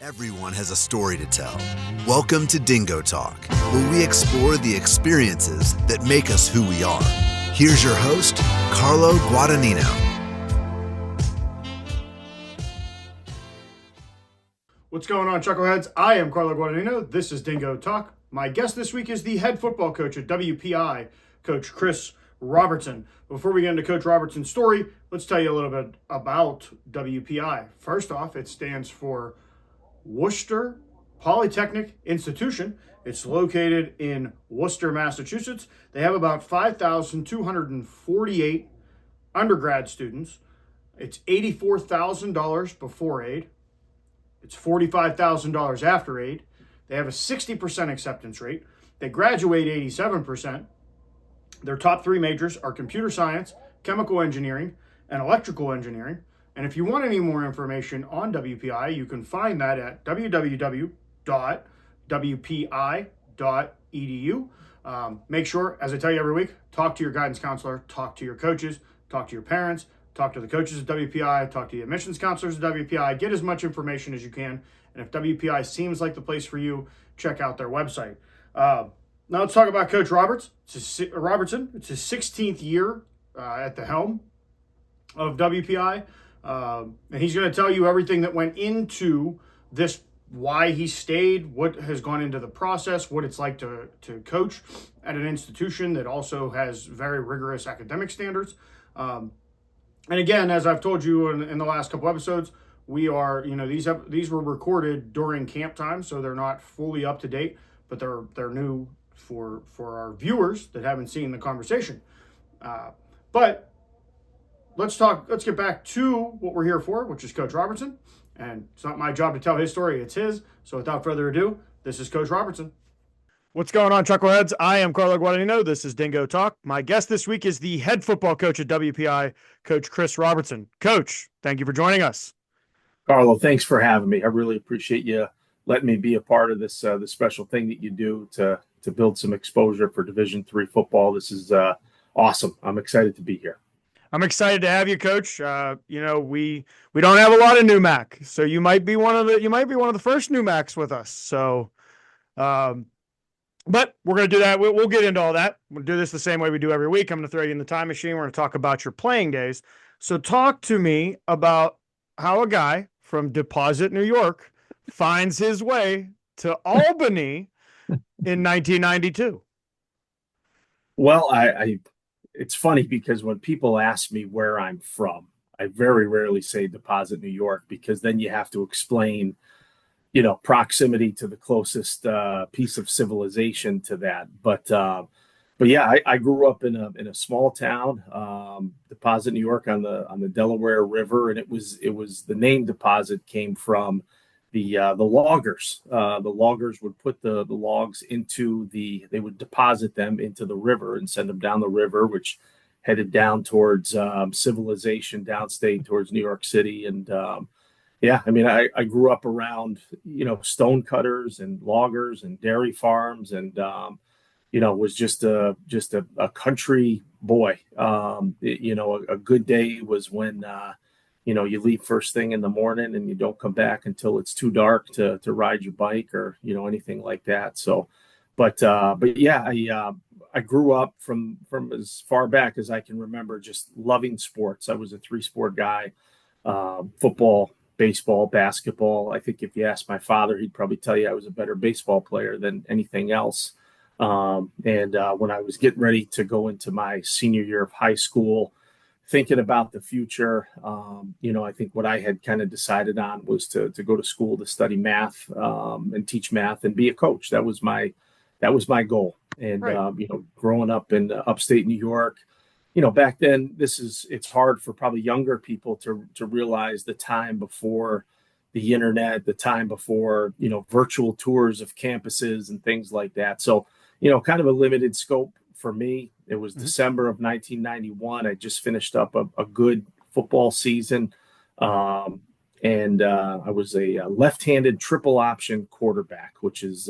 Everyone has a story to tell. Welcome to DingoTalk, where we explore the experiences that make us who we are. Here's your host, Carlo Guadagnino. What's going on, Chuckleheads? I am Carlo Guadagnino. This is DingoTalk. My guest this week is the head football coach at WPI, Coach Chris Robertson. Before we get into Coach Robertson's story, let's tell you a little bit about WPI. First off, it stands for Worcester Polytechnic Institution. It's located in Worcester, Massachusetts. They have about 5,248 undergrad students. It's $84,000 before aid. It's $45,000 after aid. They have a 60% acceptance rate. They graduate 87%. Their top three majors are computer science, chemical engineering, and electrical engineering. And if you want any more information on WPI, you can find that at www.wpi.edu. Make sure, as I tell you every week, talk to your guidance counselor, talk to your coaches, talk to your parents, talk to the coaches at WPI, talk to the admissions counselors at WPI, get as much information as you can. And if WPI seems like the place for you, check out their website. Now let's talk about Coach Robertson. It's his 16th year at the helm of WPI. And he's going to tell you everything that went into this, why he stayed, what has gone into the process, what it's like to coach at an institution that also has very rigorous academic standards. And again, as I've told you in the last couple episodes, we are, these were recorded during camp time, so they're not fully up to date, but they're new for our viewers that haven't seen the conversation. But let's get back to what we're here for, which is Coach Robertson. And it's not my job to tell his story, it's his. So without further ado, this is Coach Robertson. What's going on, Chuckleheads? I am Carlo Guadagnino. This is Dingo Talk. My guest this week is the head football coach at WPI, Coach Chris Robertson. Coach, thank you for joining us. Carlo, thanks for having me. I really appreciate you letting me be a part of this special thing that you do to build some exposure for Division III football. This is awesome. I'm excited to be here. I'm excited to have you, Coach. We don't have a lot of new Mac, so you might be one of the first new Macs with us. So, but we're going to do that. We'll get into all that. We'll do this the same way we do every week. I'm going to throw you in the time machine. We're going to talk about your playing days. So, talk to me about how a guy from Deposit, New York, finds his way to Albany in 1992. Well, it's funny because when people ask me where I'm from, I very rarely say Deposit, New York, because then you have to explain, proximity to the closest piece of civilization to that. But yeah, I grew up in a small town, Deposit, New York, on the Delaware River, and it was the name Deposit came from the loggers. The loggers would put the logs they would deposit them into the river and send them down the river, which headed down towards civilization downstate towards New York City. And I grew up around, stone cutters and loggers and dairy farms and, was just a country boy. A good day was when, you leave first thing in the morning and you don't come back until it's too dark to ride your bike or, anything like that. So, but yeah, I grew up from as far back as I can remember, just loving sports. I was a 3-sport guy, football, baseball, basketball. I think if you ask my father, he'd probably tell you I was a better baseball player than anything else. And when I was getting ready to go into my senior year of high school, thinking about the future, I think what I had kind of decided on was to go to school to study math and teach math and be a coach. That was my goal. And, right. Growing up in upstate New York, back then it's hard for probably younger people to realize the time before the internet, the time before, virtual tours of campuses and things like that. So, kind of a limited scope for me. It was December of 1991. I just finished up a good football season. And I was a left-handed triple option quarterback, which is,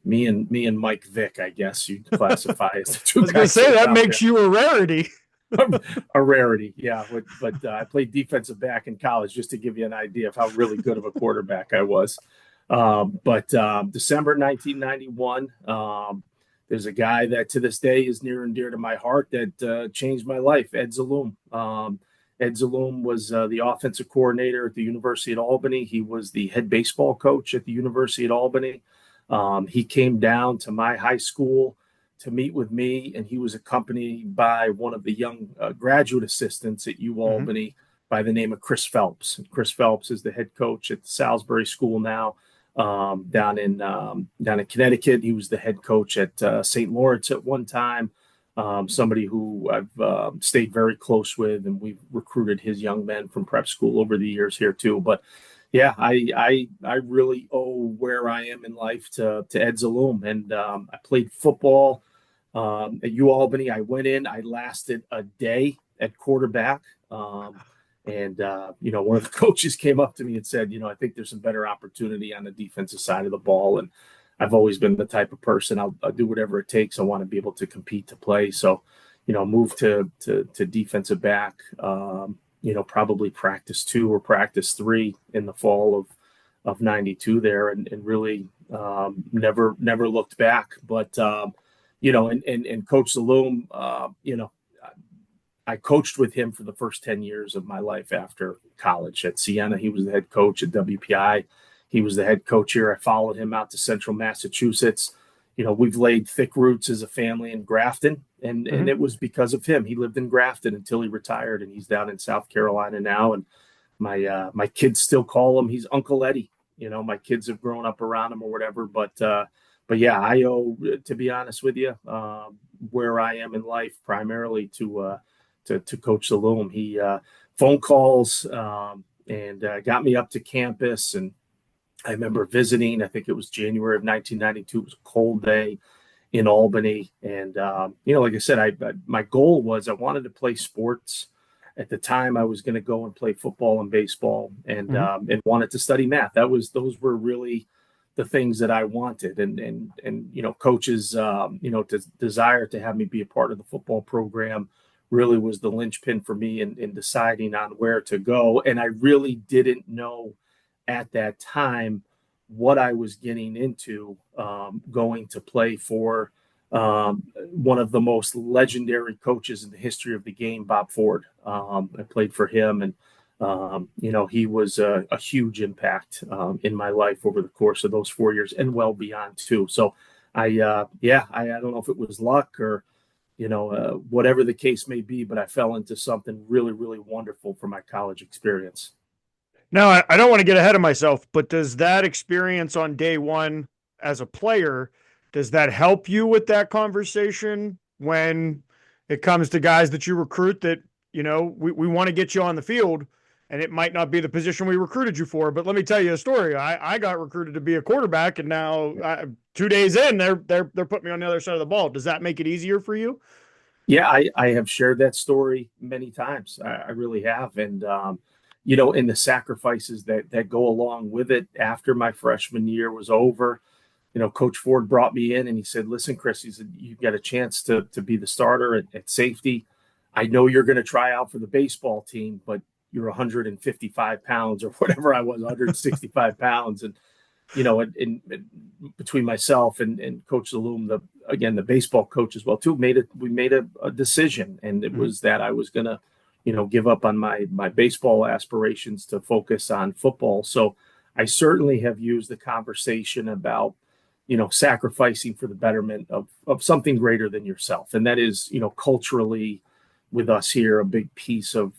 me and Mike Vick, I guess you'd classify as the two. I was going to say that makes you a rarity. a rarity. Yeah. But I played defensive back in college just to give you an idea of how really good of a quarterback I was. But December 1991, there's a guy that to this day is near and dear to my heart that changed my life, Ed Zaloom. Ed Zaloom was the offensive coordinator at the University of Albany. He was the head baseball coach at the University of Albany. He came down to my high school to meet with me, and he was accompanied by one of the young graduate assistants at U Albany by the name of Chris Phelps. And Chris Phelps is the head coach at the Salisbury School now, down in Connecticut. He was the head coach at St. Lawrence at one time. Somebody who I've stayed very close with, and we've recruited his young men from prep school over the years here too. But yeah, I really owe where I am in life to Ed Zaloom. And I played football at U Albany. I went in, I lasted a day at quarterback. And one of the coaches came up to me and said, I think there's some better opportunity on the defensive side of the ball. And I've always been the type of person, I'll do whatever it takes. I want to be able to compete to play. So, moved to defensive back, probably practice 2 or practice 3 in the fall of 92 there, and really never looked back. But, and Coach Zaloom, I coached with him for the first 10 years of my life after college. At Siena, he was the head coach. At WPI, he was the head coach here. I followed him out to central Massachusetts. We've laid thick roots as a family in Grafton, and it was because of him. He lived in Grafton until he retired, and he's down in South Carolina now. And my kids still call him, he's Uncle Eddie. My kids have grown up around him or whatever. But yeah, I owe, to be honest with you, where I am in life primarily to Coach Zaloom. He phone calls and got me up to campus. And I remember visiting, I think it was January of 1992. It was a cold day in Albany. And, like I said, my goal was I wanted to play sports. At the time, I was going to go and play football and baseball and wanted to study math. Those were really the things that I wanted. And coaches, desire to have me be a part of the football program really was the linchpin for me in deciding on where to go. And I really didn't know at that time what I was getting into, going to play for one of the most legendary coaches in the history of the game, Bob Ford. I played for him, and he was a huge impact in my life over the course of those 4 years and well beyond too. So I don't know if it was luck or whatever the case may be, but I fell into something really, really wonderful for my college experience. Now, I don't want to get ahead of myself, but does that experience on day one as a player, does that help you with that conversation when it comes to guys that you recruit that, we want to get you on the field, and it might not be the position we recruited you for? But let me tell you a story. I got recruited to be a quarterback, and now 2 days in, they're putting me on the other side of the ball. Does that make it easier for you? Yeah, I have shared that story many times. I really have. And, in the sacrifices that go along with it after my freshman year was over, Coach Ford brought me in and he said, listen, Chris, he said, you've got a chance to be the starter at safety. I know you're going to try out for the baseball team, but you're 155 pounds or whatever I was, 165 pounds. And, in between myself and Coach Zaloom, the baseball coach as well too, we made a decision, and it was that I was going to, give up on my baseball aspirations to focus on football. So I certainly have used the conversation about, sacrificing for the betterment of something greater than yourself. And that is, culturally with us here, a big piece of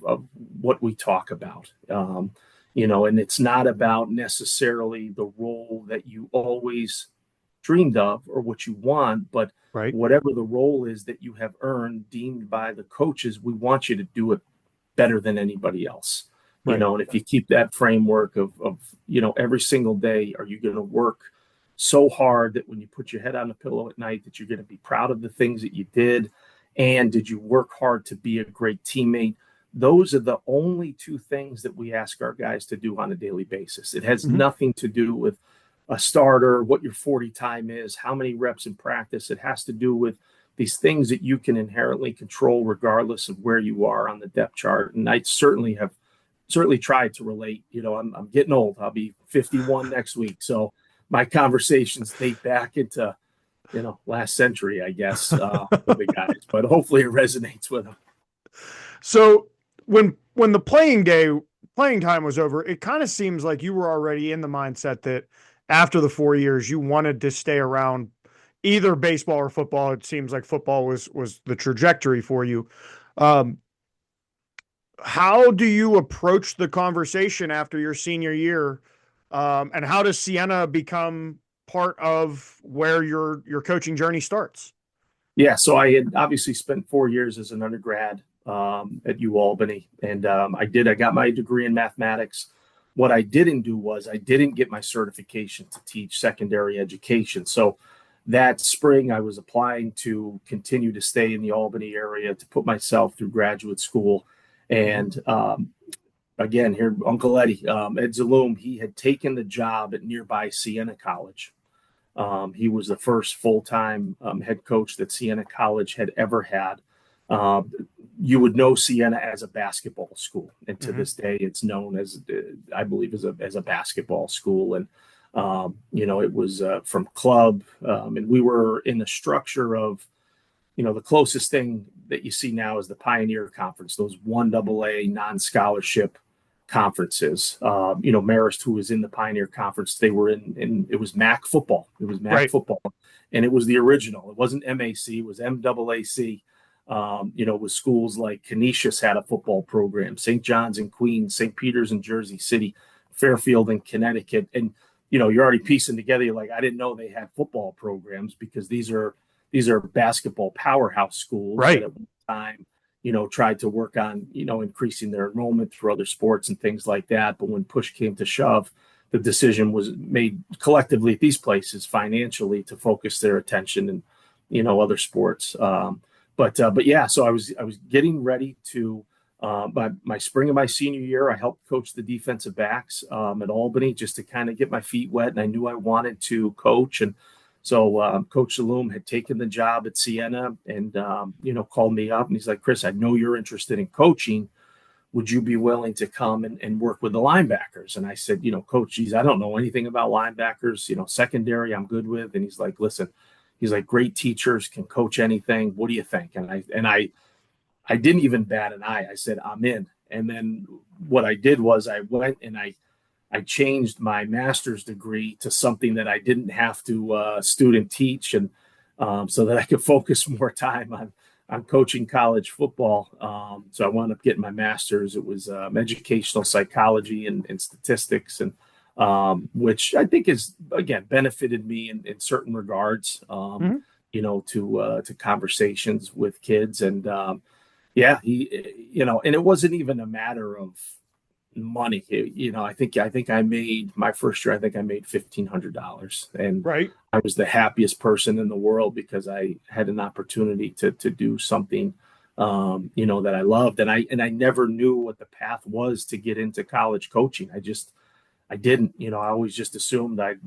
what we talk about. And it's not about necessarily the role that you always dreamed of or what you want, but whatever the role is that you have earned, deemed by the coaches, we want you to do it better than anybody else. And if you keep that framework of every single day, are you going to work so hard that when you put your head on the pillow at night that you're going to be proud of the things that you did, and did you work hard to be a great teammate? Those are the only 2 things that we ask our guys to do on a daily basis. It has nothing to do with a starter, what your 40 time is, how many reps in practice. It has to do with these things that you can inherently control regardless of where you are on the depth chart. And I certainly tried to relate. I'm getting old. I'll be 51 next week. So my conversations date back into, last century, I guess, with the guys, but hopefully it resonates with them. So when the playing time was over, it kind of seems like you were already in the mindset that after the 4 years, you wanted to stay around either baseball or football. It seems like football was the trajectory for you. How do you approach the conversation after your senior year? And how does Siena become part of where your coaching journey starts? Yeah, so I had obviously spent 4 years as an undergrad at UAlbany, and I got my degree in mathematics. What I didn't do was I didn't get my certification to teach secondary education. So that spring, I was applying to continue to stay in the Albany area to put myself through graduate school. And again, here, Uncle Eddie, Ed Zaloom, he had taken the job at nearby Siena College. He was the first full-time head coach that Siena College had ever had. You would know Siena as a basketball school, and to this day, it's known as, I believe, as a basketball school. And it was from club, and we were in the structure of, the closest thing that you see now is the Pioneer Conference, those 1AA non-scholarship conferences. Marist, who was in the Pioneer Conference, they were in it was MAC football. It was MAC football, and it was the original. It wasn't MAC, it was MAAC. With schools like Canisius had a football program, St. John's in Queens, St. Peter's in Jersey City, Fairfield in Connecticut. And, you're already piecing together. You're like, I didn't know they had football programs, because these are basketball powerhouse schools that at one time, tried to work on, increasing their enrollment through other sports and things like that. But when push came to shove, the decision was made collectively at these places financially to focus their attention and, other sports. But yeah, so I was getting ready to my spring of my senior year. I helped coach the defensive backs at Albany just to kind of get my feet wet, and I knew I wanted to coach. And so Coach Zaloom had taken the job at Siena, and called me up, and he's like, Chris, I know you're interested in coaching. Would you be willing to come and work with the linebackers? And I said, Coach, geez, I don't know anything about linebackers. Secondary I'm good with. And he's like, listen. He's like, great teachers can coach anything. What do you think? And I didn't even bat an eye. I said, I'm in. And then what I did was I went and I changed my master's degree to something that I didn't have to student teach, and so that I could focus more time on coaching college football. So I wound up getting my master's. It was educational psychology and statistics, and which I think is, again, benefited me in certain regards, to conversations with kids. And and it wasn't even a matter of money. I think I made my first year, I think I made $1,500, and I was the happiest person in the world because I had an opportunity to do something, that I loved. And I never knew what the path was to get into college coaching. I didn't, I always just assumed I'd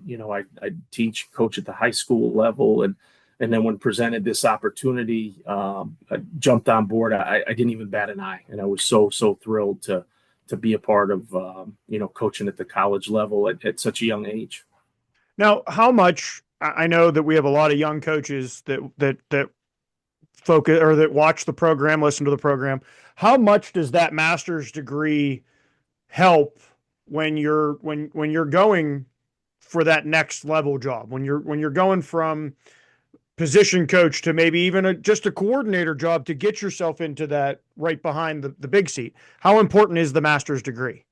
teach, coach at the high school level. And then when presented this opportunity, I jumped on board. I didn't even bat an eye. And I was so thrilled to be a part of, coaching at the college level at such a young age. Now, how much, I know that we have a lot of young coaches that focus or that watch the program, listen to the program. How much does that master's degree help when you're going for that next level job, when you're going from position coach to maybe even just a coordinator job to get yourself into that right behind the big seat? How important is the master's degree?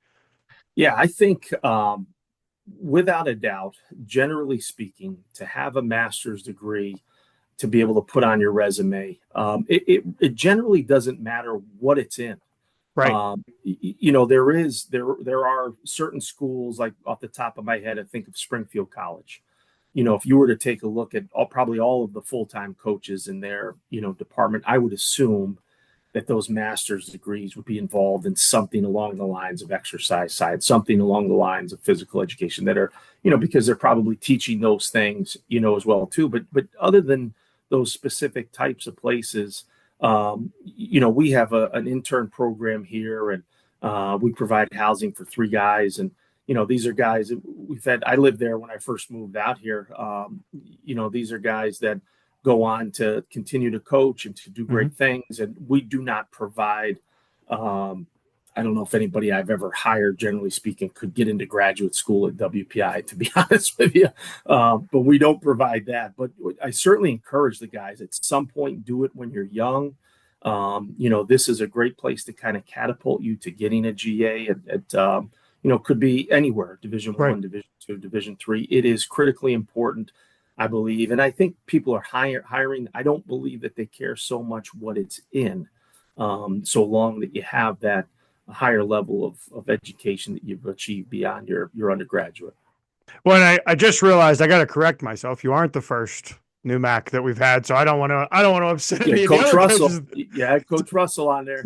Yeah, I think without a doubt, generally speaking, to have a master's degree to be able to put on your resume, it generally doesn't matter what it's in. Right. There are certain schools, like off the top of my head, I think of Springfield College. If you were to take a look at probably all of the full-time coaches in their, department, I would assume that those master's degrees would be involved in something along the lines of exercise science, something along the lines of physical education that are, because they're probably teaching those things, as well too. But other than those specific types of places. We have an intern program here, and we provide housing for 3 guys. And, these are guys that we've had. I lived there when I first moved out here. These are guys that go on to continue to coach and to do great things. And we do not provide, I don't know if anybody I've ever hired, generally speaking, could get into graduate school at WPI, to be honest with you. But we don't provide that. But I certainly encourage the guys at some point, do it when you're young. This is a great place to kind of catapult you to getting a GA at could be anywhere, Division I, Division II, Division III. It is critically important, I believe. And I think people are hiring. I don't believe that they care so much what it's in, so long that you have that higher level of education that you've achieved beyond your undergraduate. Well, and I just realized I got to correct myself. You aren't the first new Mac that we've had, so I don't want to upset any Coach of the Russell. coaches. Yeah, Coach Russell on there.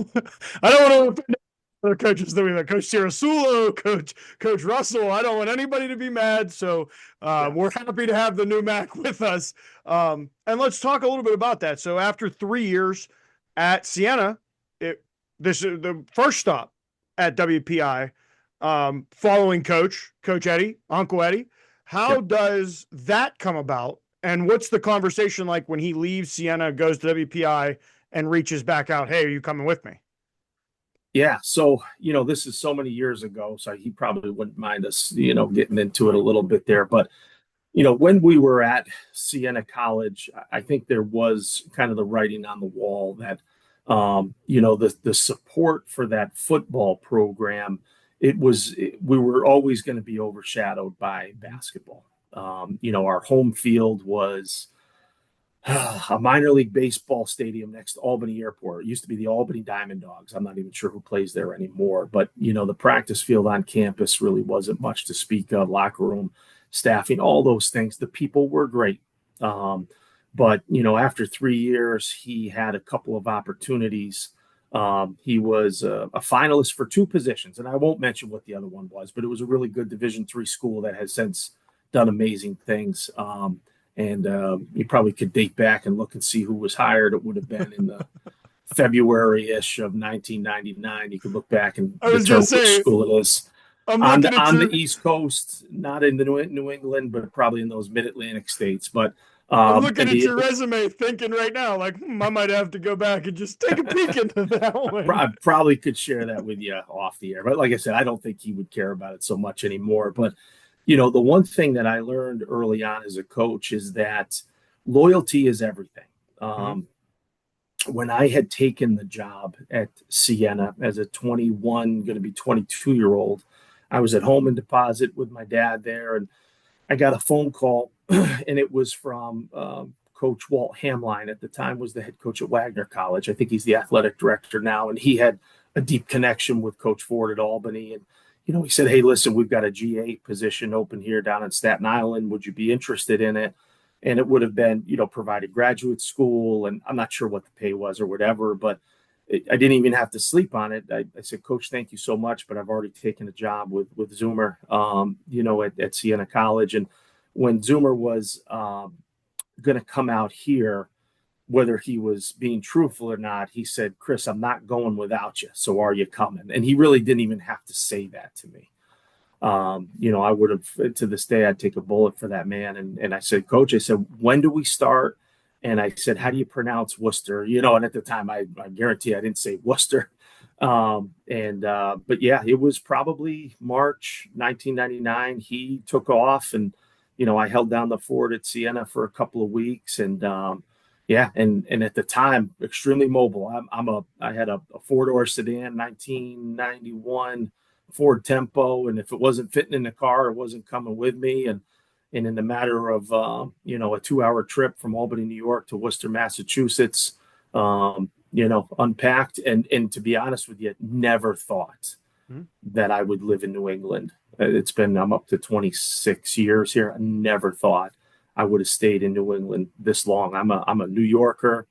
I don't want to offend the coaches that we've had. Coach Tirasulo, Coach Russell. I don't want anybody to be mad. So we're happy to have the new Mac with us. And let's talk a little bit about that. So after 3 years at Siena, this is the first stop at WPI, following Coach Eddie, Uncle Eddie. How does that come about? And what's the conversation like when he leaves Siena, goes to WPI, and reaches back out? Hey, are you coming with me? Yeah. So, this is so many years ago, so he probably wouldn't mind us, getting into it a little bit there. But, when we were at Siena College, I think there was kind of the writing on the wall that, the support for that football program, we were always going to be overshadowed by basketball. Our home field was a minor league baseball stadium next to Albany Airport. It used to be the Albany Diamond Dogs. I'm not even sure who plays there anymore, but the practice field on campus really wasn't much to speak of. Locker room, staffing, all those things. The people were great. But, after 3 years, he had a couple of opportunities. He was a finalist for 2 positions, and I won't mention what the other one was, but it was a really good Division III school that has since done amazing things. And you probably could date back and look and see who was hired. It would have been in the February-ish of 1999. You could look back and determine which school it is. On the East Coast, not in the New England, but probably in those mid-Atlantic states. But I'm looking at your resume thinking right now, like, I might have to go back and just take a peek into that one. I probably could share that with you off the air. But like I said, I don't think he would care about it so much anymore. But, the one thing that I learned early on as a coach is that loyalty is everything. When I had taken the job at Siena as a 21, going to be 22-year-old, I was at home in deposit with my dad there, and I got a phone call, and it was from Coach Walt Hamline. At the time was the head coach at Wagner College. I think he's the athletic director now, and he had a deep connection with Coach Ford at Albany. And, he said, hey, listen, we've got a GA position open here down in Staten Island. Would you be interested in it? And it would have been, provided graduate school, and I'm not sure what the pay was or whatever, but I didn't even have to sleep on it. I said, Coach, thank you so much, but I've already taken a job with Zoomer, at Siena College. And when Zoomer was going to come out here, whether he was being truthful or not, he said, Chris, I'm not going without you. So are you coming? And he really didn't even have to say that to me. I would have, to this day, I'd take a bullet for that man. And I said, Coach, I said, when do we start? And I said, how do you pronounce Worcester? And at the time, I guarantee I didn't say Worcester. But yeah, it was probably March 1999. He took off, and, I held down the fort at Siena for a couple of weeks. And, and at the time, extremely mobile. I had a 4-door sedan, 1991 Ford Tempo. And if it wasn't fitting in the car, it wasn't coming with me. And in the matter of, a 2-hour trip from Albany, New York to Worcester, Massachusetts, unpacked. And to be honest with you, never thought that I would live in New England. I'm up to 26 years here. I never thought I would have stayed in New England this long. I'm a New Yorker.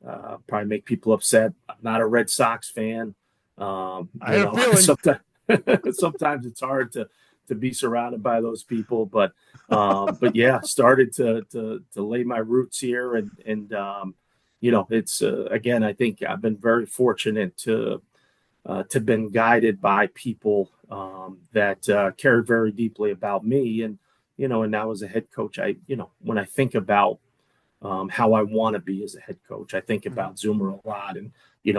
Probably make people upset. I'm not a Red Sox fan. I have a feeling. Sometimes it's hard to to be surrounded by those people, but yeah, started to lay my roots here, and it's again, I think I've been very fortunate to been guided by people that cared very deeply about me, and and now as a head coach, when I think about how I want to be as a head coach, I think about Zoomer a lot, and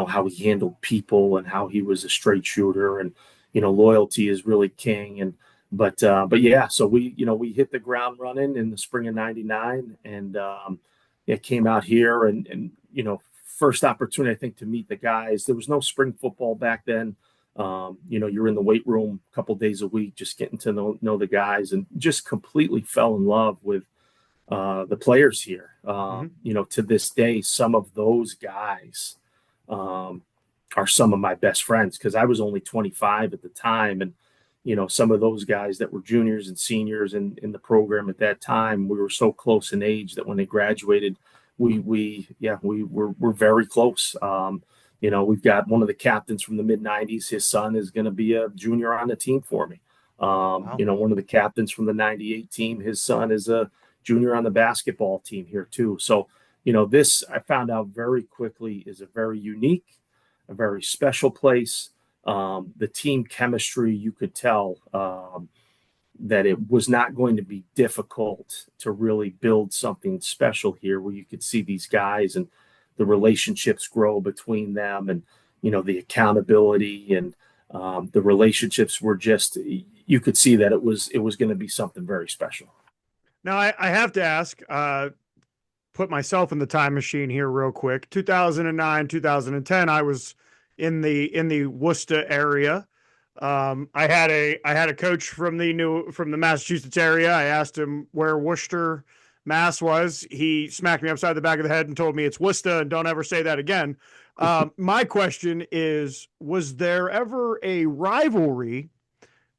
how he handled people and how he was a straight shooter, and loyalty is really king. And but yeah, so we hit the ground running in the spring of '99, and it came out here, and first opportunity, I think, to meet the guys. There was no spring football back then. You're in the weight room a couple days a week, just getting to know the guys, and just completely fell in love with the players here. To this day, some of those guys are some of my best friends, because I was only 25 at the time. And, some of those guys that were juniors and seniors in the program at that time, we were so close in age that when they graduated, we're very close. We've got one of the captains from the mid '90s. His son is going to be a junior on the team for me. Wow. One of the captains from the '98 team, his son is a junior on the basketball team here too. So, this, I found out very quickly, is a very unique, a very special place. The team chemistry, you could tell that it was not going to be difficult to really build something special here, where you could see these guys and the relationships grow between them, and the accountability, and the relationships were just, you could see that it was going to be something very special. Now I have to ask, put myself in the time machine here real quick. 2009, 2010, I was in the Worcester area. I had a coach from the Massachusetts area. I asked him where Worcester, Mass was. He smacked me upside the back of the head and told me it's Worcester, and don't ever say that again. My question is, was there ever a rivalry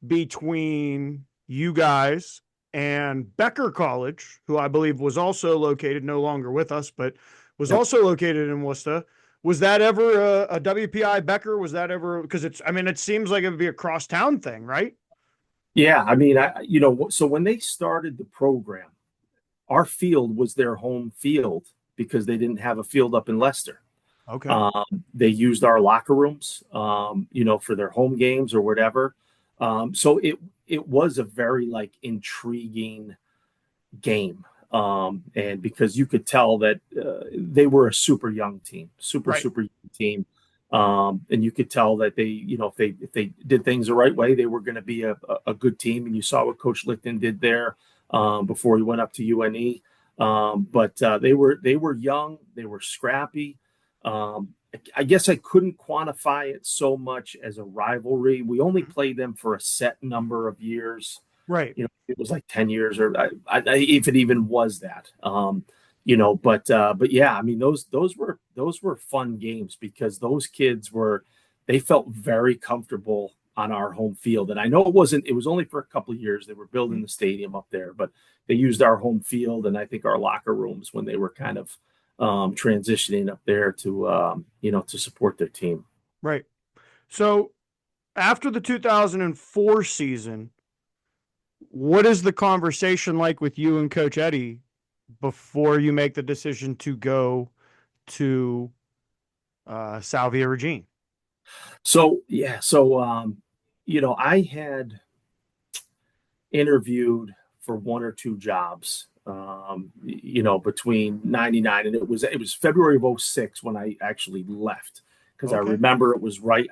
between you guys and Becker College, who I believe was also located, no longer with us, but was also located in Worcester? Was that ever a WPI Becker? Was that ever, because it seems like it would be a crosstown thing, right? Yeah. So when they started the program, our field was their home field because they didn't have a field up in Leicester. Okay. They used our locker rooms, for their home games or whatever. So it was a very intriguing game. And because you could tell that they were a super young team, super young team. And you could tell that they, if they did things the right way, they were going to be a good team. And you saw what Coach Licton did there before he went up to UNE. But they were young, they were scrappy. I guess I couldn't quantify it so much as a rivalry. We only played them for a set number of years. Right. It was like 10 years, or if it even was that. But yeah, those were fun games, because those kids they felt very comfortable on our home field. And I know it was only for a couple of years. They were building the stadium up there, but they used our home field, and I think our locker rooms, when they were kind of transitioning up there to support their team. Right. So after the 2004 season, what is the conversation like with you and Coach Eddie before you make the decision to go to Salvia Regine? So, yeah. So, I had interviewed for one or two jobs, between '99, and it was February of '06 when I actually left, because I remember it was right.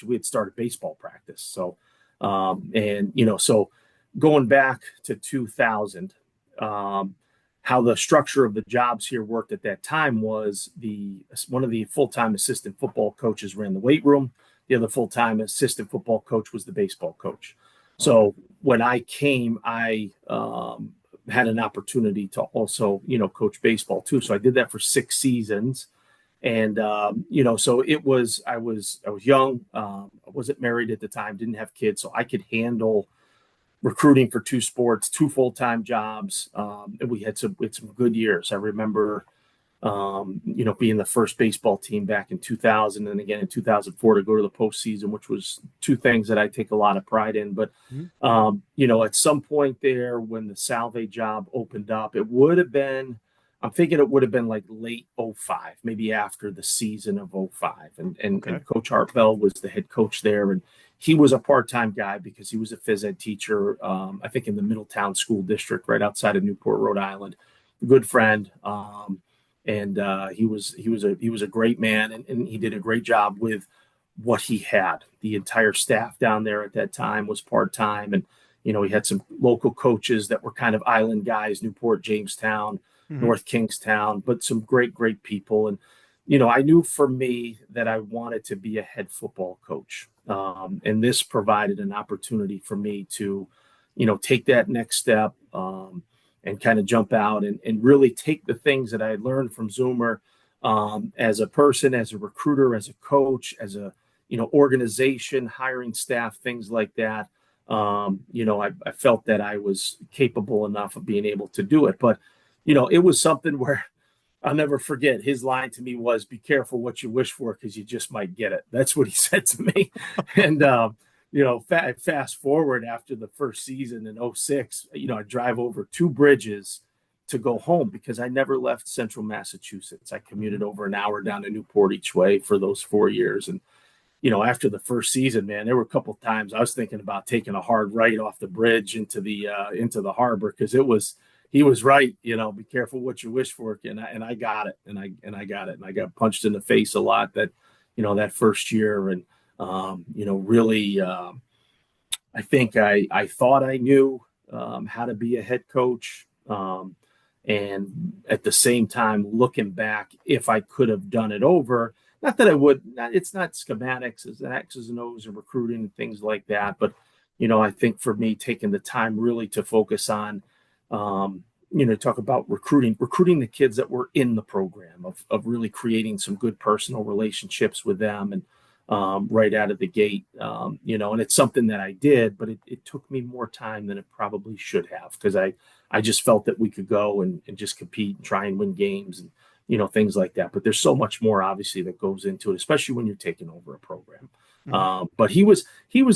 We had started baseball practice. So, so going back to 2000, how the structure of the jobs here worked at that time was one of the full-time assistant football coaches ran the weight room. The other full-time assistant football coach was the baseball coach. So when I came, I had an opportunity to also, coach baseball too. So I did that for 6 seasons. And, so I was young. I wasn't married at the time, didn't have kids. So I could handle recruiting for 2 sports, 2 full-time jobs. And we had some good years. I remember being the first baseball team back in 2000 and again in 2004 to go to the postseason, which was two things that I take a lot of pride in. But, at some point there when the Salve job opened up, I'm thinking it would have been like late 05, maybe after the season of 05. And Coach Hartwell was the head coach there. And he was a part-time guy because he was a phys ed teacher, I think in the Middletown School District right outside of Newport, Rhode Island. Good friend. He was a great man, and he did a great job with what he had. The entire staff down there at that time was part-time. And, he had some local coaches that were kind of island guys, Newport, Jamestown, North Kingstown, but some great, great people. And, I knew for me that I wanted to be a head football coach. And this provided an opportunity for me to, take that next step and kind of jump out and really take the things that I had learned from Zoomer as a person, as a recruiter, as a coach, as a, organization, hiring staff, things like that. I felt that I was capable enough of being able to do it. But, it was something where I'll never forget. His line to me was, "Be careful what you wish for, because you just might get it." That's what he said to me. And, fast forward after the first season in 06, I drive over 2 bridges to go home because I never left central Massachusetts. I commuted over an hour down to Newport each way for those 4 years. And, after the first season, man, there were a couple of times I was thinking about taking a hard right off the bridge into the harbor, because he was right. Be careful what you wish for. And I got it. And I got it. And I got punched in the face a lot that first year. And, really, I think I thought I knew how to be a head coach. And at the same time, looking back, if I could have done it over, not that I would, it's not schematics, it's X's and O's and recruiting and things like that. But, I think for me, taking the time really to focus on, talk about recruiting the kids that were in the program, of really creating some good personal relationships with them. And, right out of the gate, and it's something that I did, but it took me more time than it probably should have, because I just felt that we could go and just compete and try and win games and, things like that. But there's so much more obviously that goes into it, especially when you're taking over a program. But he was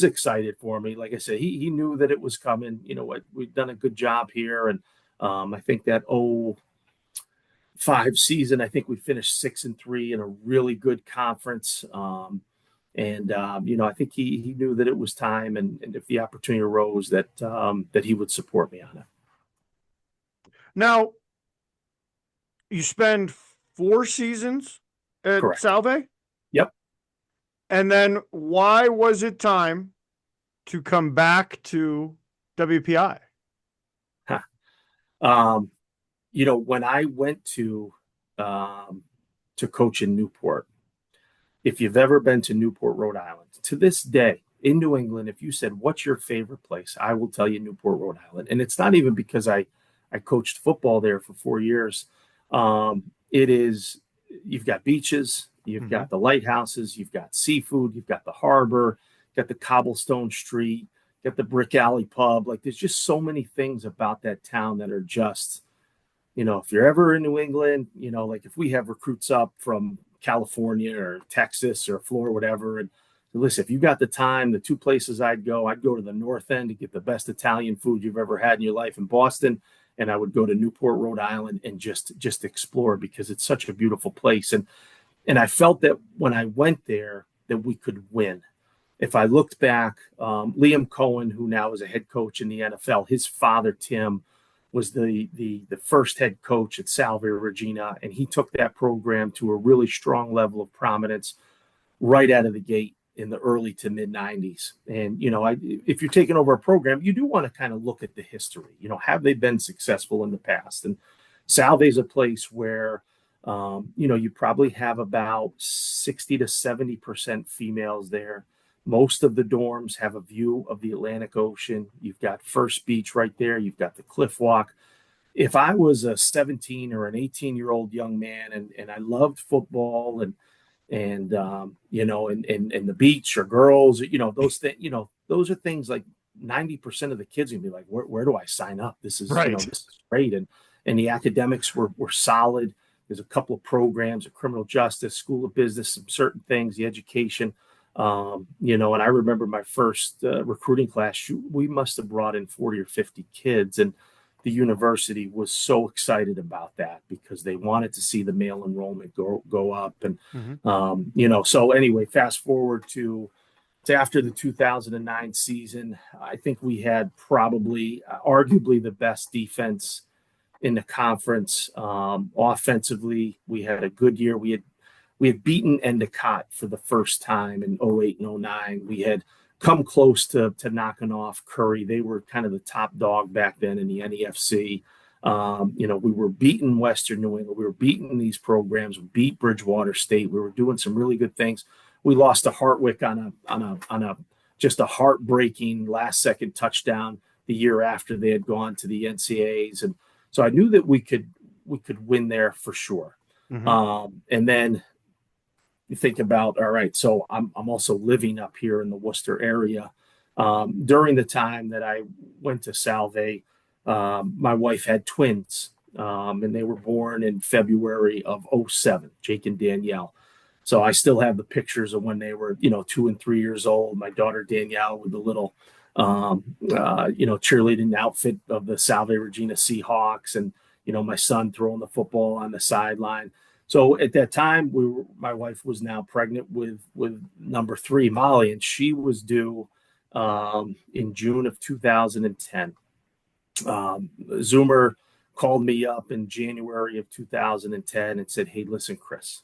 excited for me. Like I said, he knew that it was coming. We've done a good job here. And I think that 05 season, I think we finished 6-3 in a really good conference. I think he knew that it was time, and if the opportunity arose, that he would support me on it. Now, you spend 4 seasons at Correct. Salve? Yep. And then why was it time to come back to WPI? When I went to coach in Newport, if you've ever been to Newport, Rhode Island, to this day in New England, if you said, "What's your favorite place?" I will tell you Newport, Rhode Island. And it's not even because I coached football there for 4 years. It is, you've got beaches, you've got the lighthouses, you've got seafood, you've got the harbor, you've got the cobblestone street, you've got the brick alley pub. Like, there's just so many things about that town that are just, if you're ever in New England, like if we have recruits up from California or Texas or Florida, whatever. And listen, if you got the time, the 2 places I'd go to the North End to get the best Italian food you've ever had in your life in Boston. And I would go to Newport, Rhode Island, and just explore, because it's such a beautiful place. And I felt that when I went there, that we could win. If I looked back, Liam Cohen, who now is a head coach in the NFL, his father, Tim, was the first head coach at Salve Regina, and he took that program to a really strong level of prominence right out of the gate in the early to mid 90s. And, if you're taking over a program, you do want to kind of look at the history. Have they been successful in the past? And Salve is a place where, you probably have about 60 to 70% females there. Most of the dorms have a view of the Atlantic Ocean. You've got First Beach right there. You've got the Cliff Walk. If I was a 17 or an 18-year-old young man and I loved football and the beach or girls, those things, those are things like 90% of the kids are gonna be like, where do I sign up? This is, Right. This is great. And the academics were solid. There's a couple of programs, a criminal justice, school of business, some certain things, the education. And I remember my first recruiting class, we must have brought in 40 or 50 kids, and the university was so excited about that because they wanted to see the male enrollment go up. And, so anyway, fast forward to after the 2009 season, I think we had probably arguably the best defense in the conference. Offensively, we had a good year. We had beaten Endicott for the first time in 08 and 09. We had come close to knocking off Curry. They were kind of the top dog back then in the NEFC. We were beating Western New England. We were beating these programs. We beat Bridgewater State. We were doing some really good things. We lost to Hartwick on a just a heartbreaking last second touchdown the year after they had gone to the NCAAs, and so I knew that we could win there for sure. And then you think about, all right, so I'm also living up here in the Worcester area. During the time that I went to Salve, my wife had twins, and they were born in February of 07, Jake and Danielle. So I still have the pictures of when they were, 2 and 3 years old. My daughter Danielle with the little, cheerleading outfit of the Salve Regina Seahawks, and my son throwing the football on the sideline. So at that time, my wife was now pregnant with number 3, Molly, and she was due in June of 2010. Zoomer called me up in January of 2010 and said, "Hey, listen, Chris,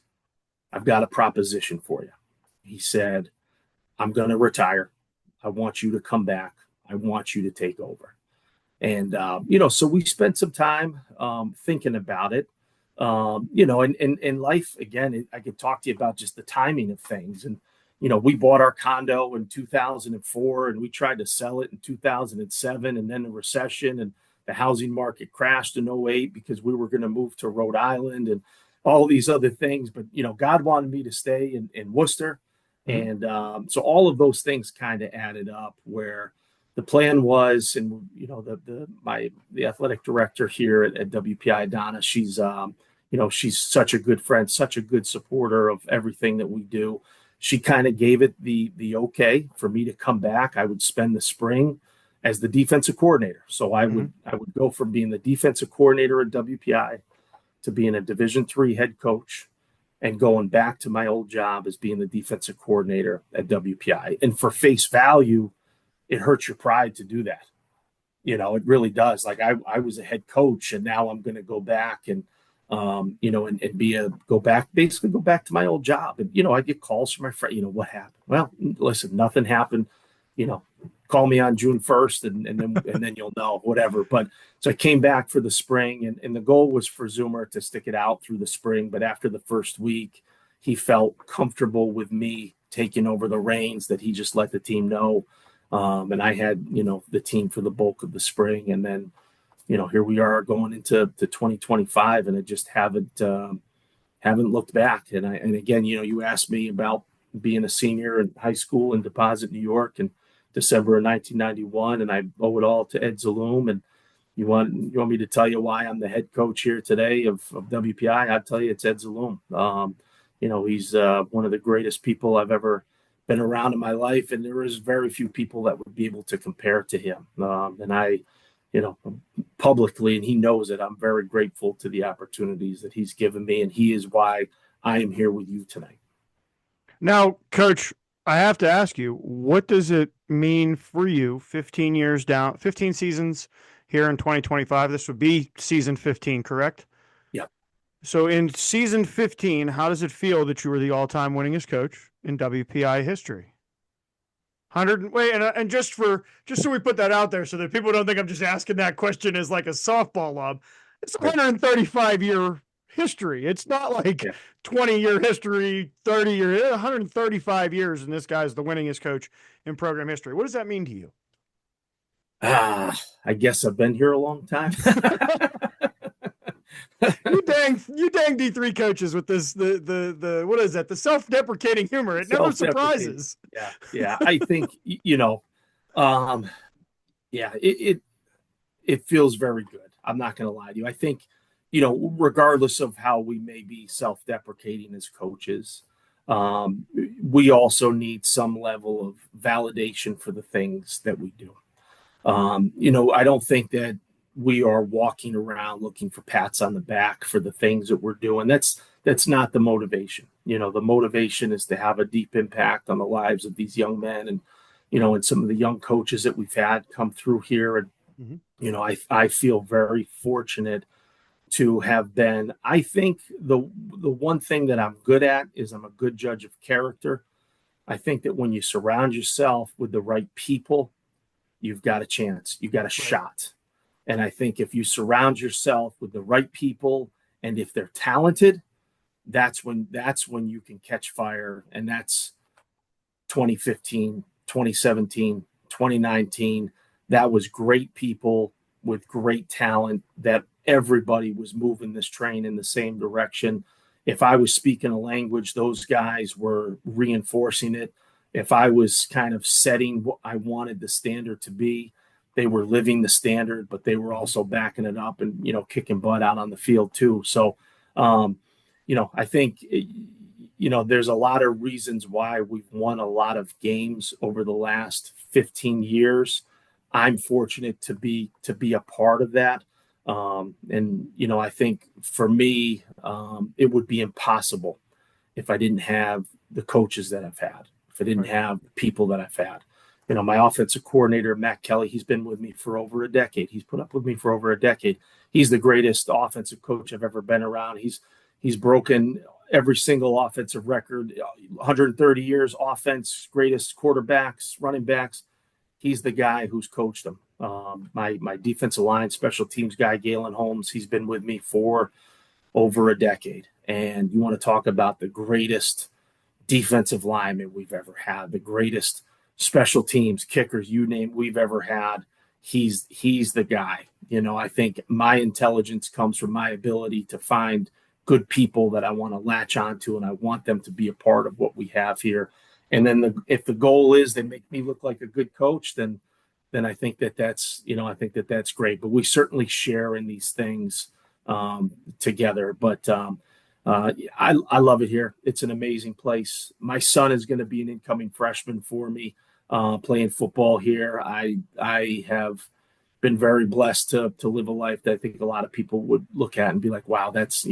I've got a proposition for you." He said, "I'm going to retire. I want you to come back. I want you to take over." And, so we spent some time thinking about it. And life, again, I could talk to you about just the timing of things. And, we bought our condo in 2004, and we tried to sell it in 2007, and then the recession and the housing market crashed in 08 because we were going to move to Rhode Island and all these other things. But, God wanted me to stay in Worcester. And so all of those things kind of added up where the plan was, and, the athletic director here at WPI, Donna, she's such a good friend, such a good supporter of everything that we do. She kind of gave it the okay for me to come back. I would spend the spring as the defensive coordinator. So I would go from being the defensive coordinator at WPI to being a Division III head coach and going back to my old job as being the defensive coordinator at WPI. And for face value, it hurts your pride to do that. It really does. Like I was a head coach, and now I'm going to go back and, go back to my old job. And, I get calls from my friend, what happened? Well, listen, nothing happened. Call me on June 1st and then you'll know, whatever. But so I came back for the spring, and the goal was for Zoomer to stick it out through the spring. But after the first week, he felt comfortable with me taking over the reins, that he just let the team know. And I had, the team for the bulk of the spring. And then, here we are going into 2025, and I just haven't looked back. And again, you asked me about being a senior in high school in Deposit, New York, in December of 1991, and I owe it all to Ed Zaloom. And you want me to tell you why I'm the head coach here today of WPI? I'll tell you, it's Ed Zaloom. He's one of the greatest people I've ever been around in my life, and there is very few people that would be able to compare to him. And I, publicly, and he knows it, I'm very grateful to the opportunities that he's given me, and he is why I am here with you tonight. Now, Coach, I have to ask you, what does it mean for you 15 seasons here in 2025? This would be season 15, correct? Yeah. So in season 15, how does it feel that you were the all-time winningest coach in WPI history? And just so we put that out there so that people don't think I'm just asking that question as like a softball lob, it's a 135-year history. It's not like 20-year history, 30-year, 135 years, and this guy's the winningest coach in program history. What does that mean to you? I guess I've been here a long time. You dang D3 coaches with this the what is that? The self-deprecating humor. It never surprises. Yeah. I think it feels very good. I'm not going to lie to you. I think regardless of how we may be self-deprecating as coaches, we also need some level of validation for the things that we do. I don't think that we are walking around looking for pats on the back for the things that we're doing. That's not the motivation. The motivation is to have a deep impact on the lives of these young men and some of the young coaches that we've had come through here. And, I feel very fortunate to have been. I think the one thing that I'm good at is I'm a good judge of character. I think that when you surround yourself with the right people, you've got a chance, you've got a shot. And I think if you surround yourself with the right people, and if they're talented, that's when you can catch fire. And that's 2015, 2017, 2019. That was great people with great talent that everybody was moving this train in the same direction. If I was speaking a language, those guys were reinforcing it. If I was kind of setting what I wanted the standard to be, they were living the standard, but they were also backing it up and, kicking butt out on the field too. So, I think, there's a lot of reasons why we've won a lot of games over the last 15 years. I'm fortunate to be a part of that. I think for me, it would be impossible if I didn't have the coaches that I've had, if I didn't have the people that I've had. My offensive coordinator, Matt Kelly, he's been with me for over a decade. He's put up with me for over a decade. He's the greatest offensive coach I've ever been around. He's broken every single offensive record, 130 years offense, greatest quarterbacks, running backs. He's the guy who's coached them. My defensive line, special teams guy, Galen Holmes, he's been with me for over a decade. And you want to talk about the greatest defensive lineman we've ever had, the greatest special teams, kickers, you name, we've ever had. He's the guy. I think my intelligence comes from my ability to find good people that I want to latch onto, and I want them to be a part of what we have here. And then if the goal is they make me look like a good coach, then I think that's great. But we certainly share in these things together. But I love it here. It's an amazing place. My son is going to be an incoming freshman for me playing football here. I have been very blessed to live a life that I think a lot of people would look at and be like, wow, that's,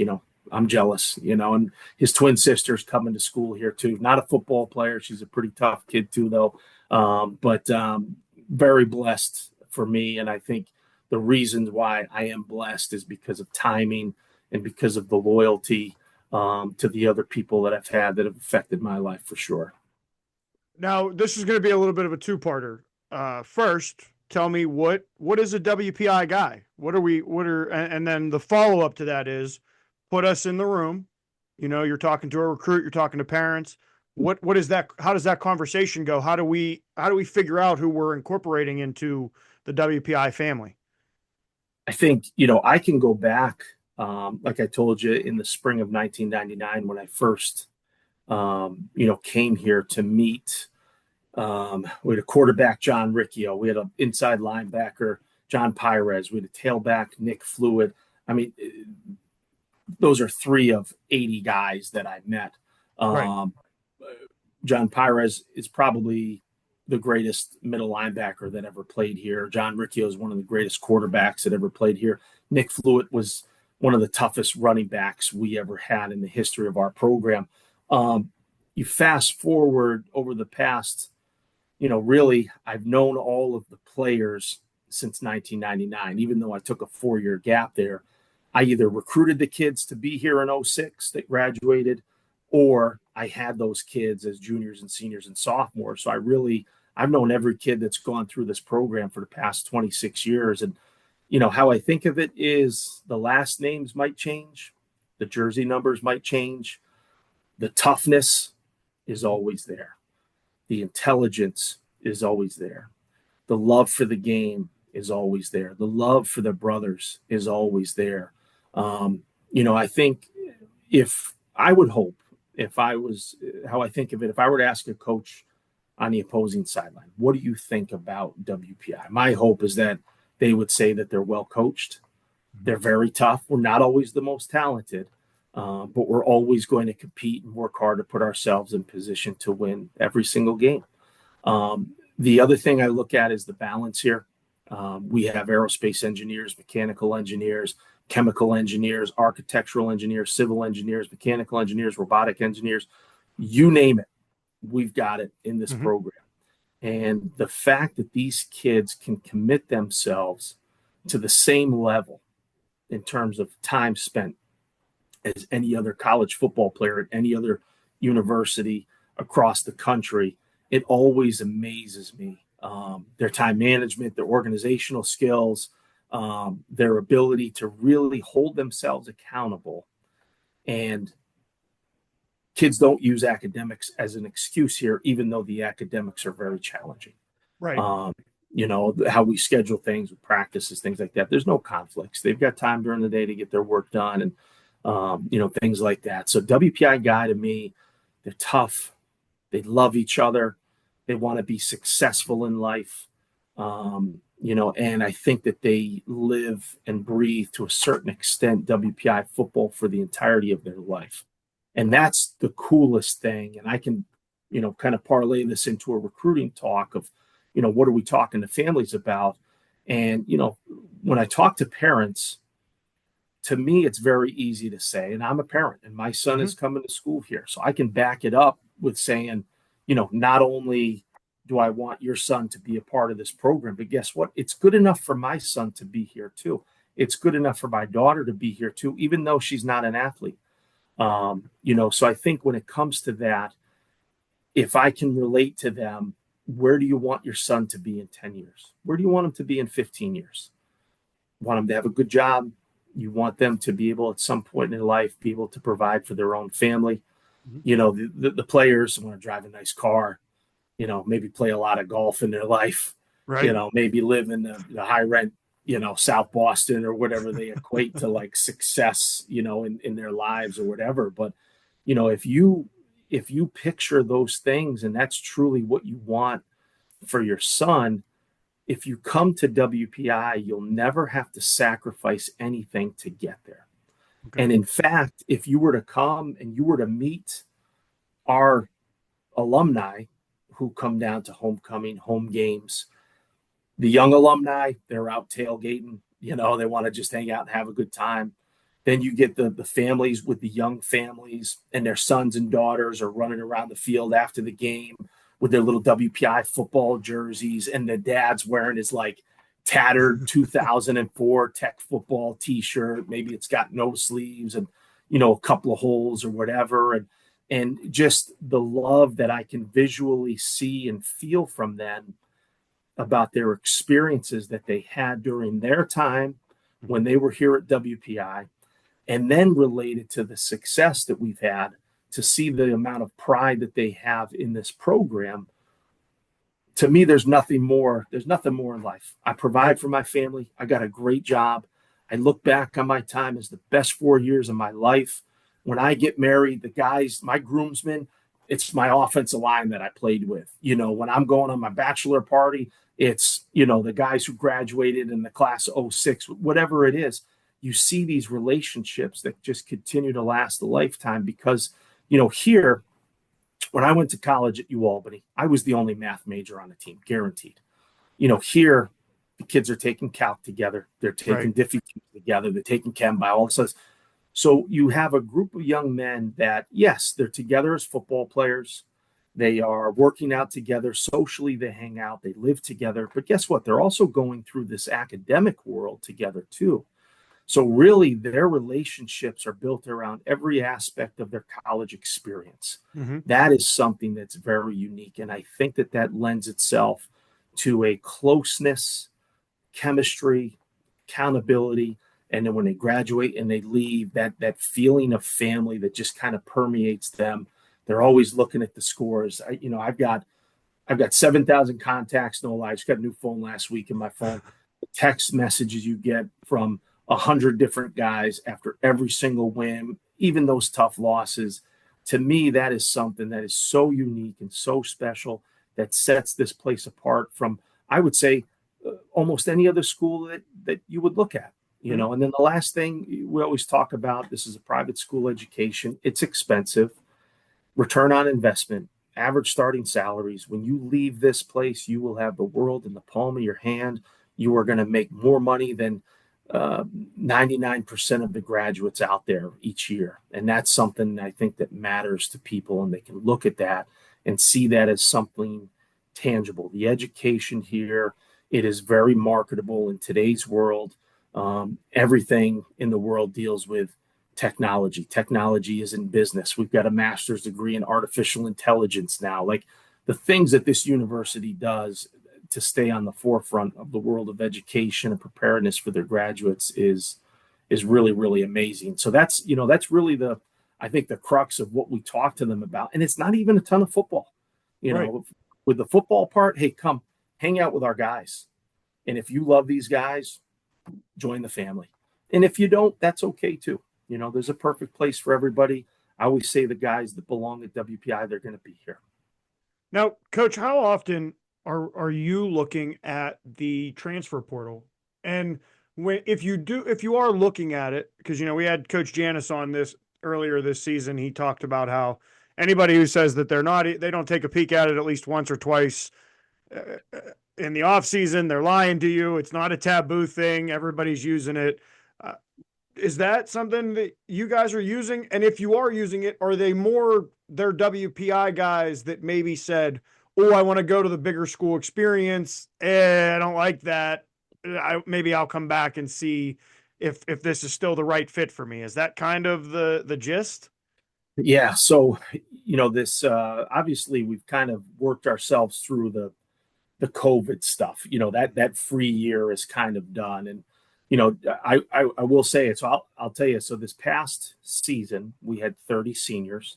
I'm jealous, and his twin sister's coming to school here too. Not a football player. She's a pretty tough kid too, though. But very blessed for me. And I think the reasons why I am blessed is because of timing and because of the loyalty to the other people that I've had that have affected my life for sure. Now, this is going to be a little bit of a two-parter. First, tell me what is a WPI guy? And then the follow-up to that is put us in the room. You're talking to a recruit, you're talking to parents. What is that? How does that conversation go? How do we figure out who we're incorporating into the WPI family? I think, I can go back, like I told you, in the spring of 1999 when I first, came here to meet. We had a quarterback, John Riccio. We had an inside linebacker, John Pires. We had a tailback, Nick Fluid. I mean, those are 3 of 80 guys that I met. Right. John Pires is probably the greatest middle linebacker that ever played here. John Riccio is one of the greatest quarterbacks that ever played here. Nick Fluid was one of the toughest running backs we ever had in the history of our program. You fast forward over the past, really, I've known all of the players since 1999, even though I took a 4-year gap there. I either recruited the kids to be here in 2006 that graduated, or I had those kids as juniors and seniors and sophomores. So I've known every kid that's gone through this program for the past 26 years. And, how I think of it is the last names might change. The jersey numbers might change. The toughness is always there. The intelligence is always there. The love for the game is always there. The love for the brothers is always there. I think if I was, how I think of it, if I were to ask a coach on the opposing sideline, what do you think about WPI? My hope is that they would say that they're well coached. They're very tough. We're not always the most talented, but we're always going to compete and work hard to put ourselves in position to win every single game. The other thing I look at is the balance here. We have aerospace engineers, mechanical engineers, chemical engineers, architectural engineers, civil engineers, mechanical engineers, robotic engineers, you name it. We've got it in this program. And the fact that these kids can commit themselves to the same level in terms of time spent as any other college football player at any other university across the country, it always amazes me. Their time management, their organizational skills, their ability to really hold themselves accountable. And kids don't use academics as an excuse here, even though the academics are very challenging. Right. You know, how we schedule things with practices, things like that. There's no conflicts. They've got time during the day to get their work done and, you know, things like that. So WPI guy to me, they're tough. They love each other. They want to be successful in life. You know, and I think that they live and breathe to a certain extent WPI football for the entirety of their life. And that's the coolest thing. And I can, you know, kind of parlay this into a recruiting talk of, you know, what are we talking to families about? And, you know, when I talk to parents, to me, it's very easy to say, and I'm a parent and my son is coming to school here. So I can back it up with saying, you know, not only do I want your son to be a part of this program, but guess what? It's good enough for my son to be here too. It's good enough for my daughter to be here too, even though she's not an athlete. You know, so I think when it comes to that, if I can relate to them, where do you want your son to be in 10 years? Where do you want him to be in 15 years? You want him to have a good job. You want them to be able at some point in their life, be able to provide for their own family. You know, the players want to drive a nice car, you know, maybe play a lot of golf in their life, Right. You know, maybe live in the high rent, you know, South Boston or whatever they equate to like success, you know, in their lives or whatever. But, you know, if you picture those things and that's truly what you want for your son, if you come to WPI, you'll never have to sacrifice anything to get there. Okay. And in fact, if you were to come and you were to meet our alumni who come down to homecoming, home games, the young alumni, they're out tailgating, you know, they want to just hang out and have a good time. Then you get the families with the young families and their sons and daughters are running around the field after the game with their little WPI football jerseys, and the dad's wearing his like tattered 2004 Tech football t-shirt. Maybe it's got no sleeves and, you know, a couple of holes or whatever. And just the love that I can visually see and feel from them about their experiences that they had during their time when they were here at WPI, and then related to the success that we've had, to see the amount of pride that they have in this program. To me, there's nothing more in life. I provide for my family. I got a great job. I look back on my time as the best 4 years of my life. When I get married, the guys, my groomsmen, it's my offensive line that I played with. You know, when I'm going on my bachelor party, it's, you know, the guys who graduated in the class of 06, whatever it is. You see these relationships that just continue to last a lifetime because, you know, here, when I went to college at UAlbany, I was the only math major on the team, guaranteed. You know, here, the kids are taking calc together. They're taking Diffie together. They're taking chem bio, all this. So you have a group of young men that, yes, they're together as football players. They are working out together. Socially, they hang out. They live together. But guess what? They're also going through this academic world together, too. So really, their relationships are built around every aspect of their college experience. That is something that's very unique. And I think that lends itself to a closeness, chemistry, accountability. And then when they graduate and they leave, that feeling of family that just kind of permeates them. They're always looking at the scores. I've got 7,000 contacts, no lie. I just got a new phone last week in my phone. The text messages you get from 100 different guys after every single win, even those tough losses. To me, that is something that is so unique and so special that sets this place apart from, I would say, almost any other school that you would look at. you know. And then the last thing we always talk about, this is a private school education. It's expensive. Return on investment, average starting salaries. When you leave this place, you will have the world in the palm of your hand. You are going to make more money than 99% of the graduates out there each year. And that's something I think that matters to people, and they can look at that and see that as something tangible. The education here, it is very marketable in today's world. Everything in the world deals with technology. Technology is in business. We've got a master's degree in artificial intelligence now. Like, the things that this university does to stay on the forefront of the world of education and preparedness for their graduates is really, really amazing. So that's really I think the crux of what we talk to them about. And it's not even a ton of football, know, with the football part. Hey, come hang out with our guys. And if you love these guys, join the family. And if you don't, that's okay too. There's a perfect place for everybody. I always say the guys that belong at WPI, they're going to be here. Now, Coach, how often are you looking at the transfer portal? And if you are looking at it, because we had Coach Janis on this earlier this season, he talked about how anybody who says that they don't take a peek at it at least once or twice in the off season, they're lying to you. It's not a taboo thing. Everybody's using it. Is that something that you guys are using? And if you are using it, are they they're WPI guys that maybe said, oh, I want to go to the bigger school experience, I don't like that. Maybe I'll come back and see if this is still the right fit for me. Is that kind of the gist? Yeah. So, this, obviously we've kind of worked ourselves through the COVID stuff, that free year is kind of done. And, I will say it. So I'll tell you, so this past season, we had 30 seniors,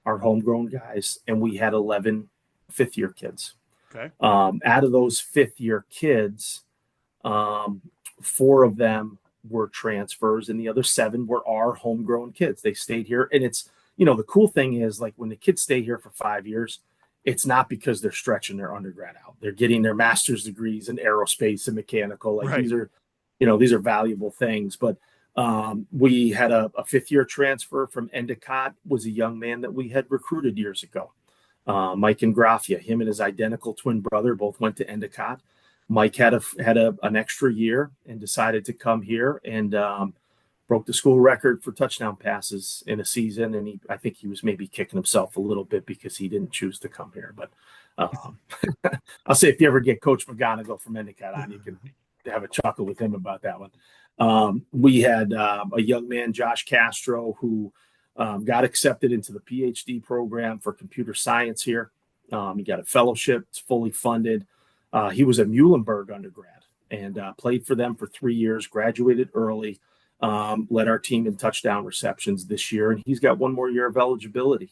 our homegrown guys, and we had 11 fifth-year kids. Okay. Out of those fifth-year kids, 4 of them were transfers, and the other 7 were our homegrown kids. They stayed here. And it's, the cool thing is, like, when the kids stay here for 5 years, it's not because they're stretching their undergrad out. They're getting their master's degrees in aerospace and mechanical. Like, right. These are valuable things. But we had a fifth-year transfer from Endicott, was a young man that we had recruited years ago. Mike Ingrafia, him and his identical twin brother both went to Endicott. Mike had an extra year and decided to come here and broke the school record for touchdown passes in a season. And I think he was maybe kicking himself a little bit because he didn't choose to come here. But I'll say, if you ever get Coach McGonigal from Endicott on, you can have a chuckle with him about that one. We had a young man, Josh Castro, who got accepted into the PhD program for computer science here. He got a fellowship. It's fully funded. He was a Muhlenberg undergrad and played for them for 3 years, graduated early, led our team in touchdown receptions this year, and he's got 1 more year of eligibility.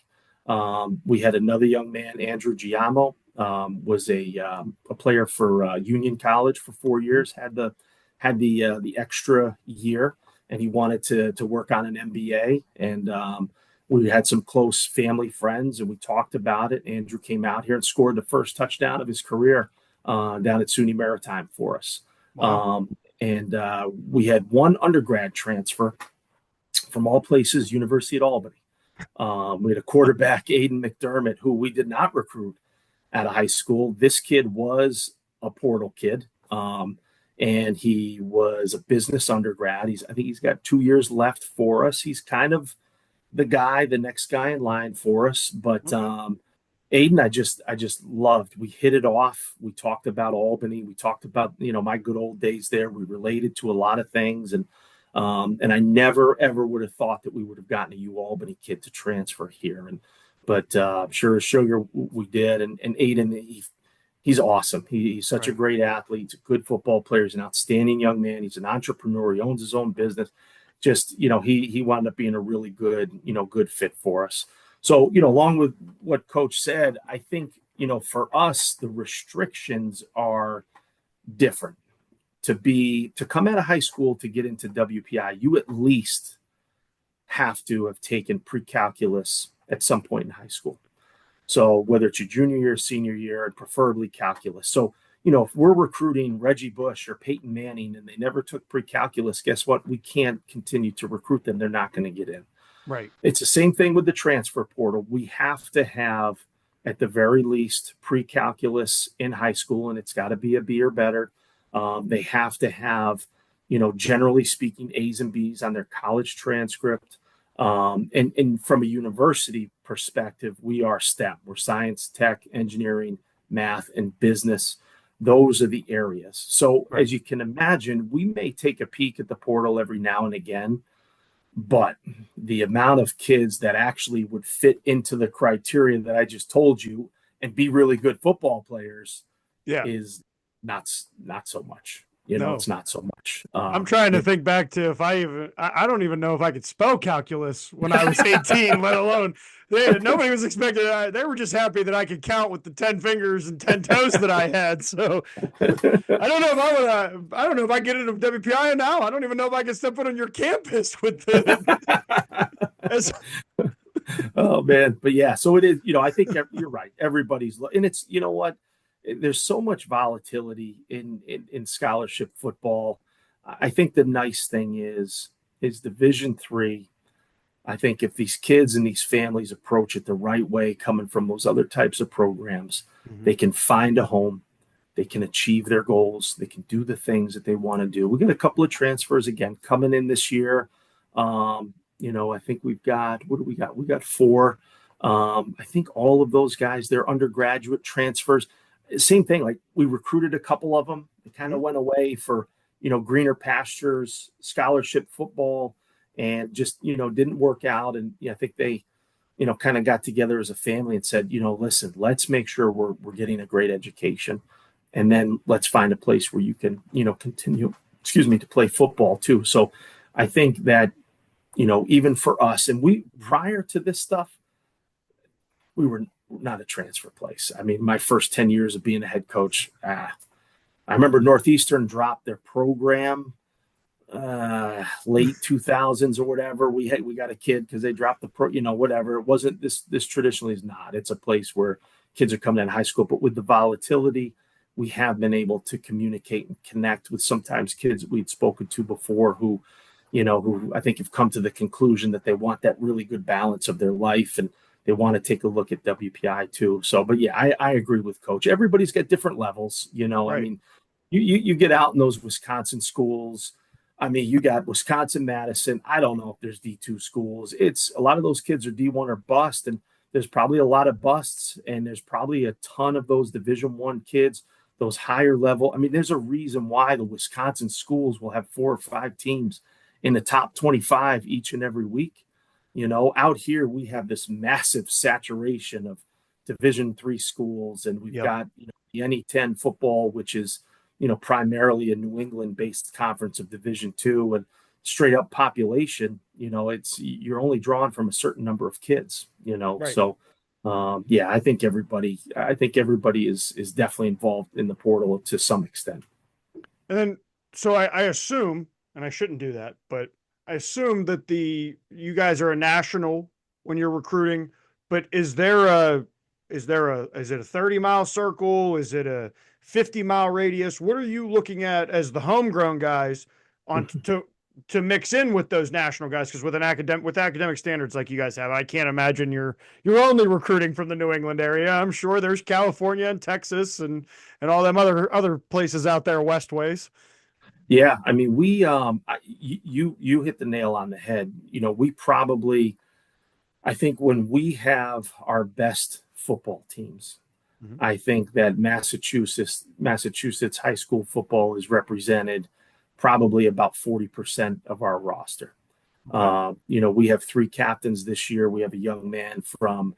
We had another young man, Andrew Giamo, was a player for Union College for 4 years, had the extra year, and he wanted to work on an MBA. And we had some close family friends, and we talked about it. Andrew came out here and scored the first touchdown of his career down at SUNY Maritime for us. Wow. And we had 1 undergrad transfer from all places, University at Albany. We had a quarterback, Aiden McDermott, who we did not recruit out of high school. This kid was a portal kid, and he was a business undergrad. I think he's got 2 years left for us. He's kind of the next guy in line for us. But Aiden, I just loved. We hit it off. We talked about Albany. We talked about, my good old days there. We related to a lot of things. And I never, ever would have thought that we would have gotten a UAlbany kid to transfer here. But sure as sugar, we did. And Aiden, he's awesome. He's such a great athlete. He's a good football player. He's an outstanding young man. He's an entrepreneur. He owns his own business. Just, he wound up being a really good, good fit for us. So, along with what Coach said, I think, for us, the restrictions are different. To come out of high school to get into WPI, you at least have to have taken pre-calculus at some point in high school. So whether it's your junior year, senior year, and preferably calculus. So, if we're recruiting Reggie Bush or Peyton Manning and they never took pre-calculus, guess what? We can't continue to recruit them. They're not going to get in. Right. It's the same thing with the transfer portal. We have to have, at the very least, pre-calculus in high school, and it's got to be a B or better. They have to have, generally speaking, A's and B's on their college transcript. And from a university perspective, we are STEM. We're science, tech, engineering, math, and business. Those are the areas. So as you can imagine, we may take a peek at the portal every now and again, but the amount of kids that actually would fit into the criteria that I just told you and be really good football players is not so much. It's not so much. I'm trying to think back to I don't even know if I could spell calculus when I was 18, let alone nobody was expecting that. They were just happy that I could count with the 10 fingers and 10 toes that I had. So I don't know if I don't know if I get into WPI now. I don't even know if I can step foot on your campus with the. Oh man. But yeah, so it is, I think you're right. Everybody's, and it's, what? There's so much volatility in scholarship football. I think the nice thing is Division III. I think if these kids and these families approach it the right way, coming from those other types of programs, they can find a home, they can achieve their goals, they can do the things that they want to do. We got a couple of transfers again coming in this year. I think we've got, what do we got? We got 4. I think all of those guys, they're undergraduate transfers. Same thing, like we recruited a couple of them. They kind of went away for, greener pastures, scholarship football, and just, didn't work out. And I think they, kind of got together as a family and said, listen, let's make sure we're getting a great education. And then let's find a place where you can, continue, to play football too. So I think that, even for us, and we, prior to this stuff, we were not a transfer place. I mean, my first 10 years of being a head coach, I remember Northeastern dropped their program late 2000s or whatever. We got a kid because they dropped the whatever. It wasn't this traditionally is not. It's a place where kids are coming out of high school, but with the volatility, we have been able to communicate and connect with sometimes kids we'd spoken to before who I think have come to the conclusion that they want that really good balance of their life and they want to take a look at WPI too. So, but yeah, I agree with Coach. Everybody's got different levels, I mean, you get out in those Wisconsin schools. I mean, you got Wisconsin, Madison. I don't know if there's D2 schools. It's a lot of those kids are D1 or bust. And there's probably a lot of busts and there's probably a ton of those Division I kids, those higher level. I mean, there's a reason why the Wisconsin schools will have 4 or 5 teams in the top 25 each and every week. Out here, we have this massive saturation of Division III schools, and we've got the NE10 football, which is primarily a New England-based conference of Division II, and straight up population. You're only drawn from a certain number of kids. So I think everybody is definitely involved in the portal to some extent. And then, so I assume, and I shouldn't do that, but I assume that you guys are a national when you're recruiting, but is it a 30-mile circle? Is it a 50-mile radius? What are you looking at as the homegrown guys to mix in with those national guys? Because with academic standards like you guys have, I can't imagine you're only recruiting from the New England area. I'm sure there's California and Texas and all them other places out there west ways. Yeah, I mean, we you hit the nail on the head. We probably, I think when we have our best football teams, I think that Massachusetts high school football is represented probably about 40% of our roster. We have 3 captains this year. We have a young man from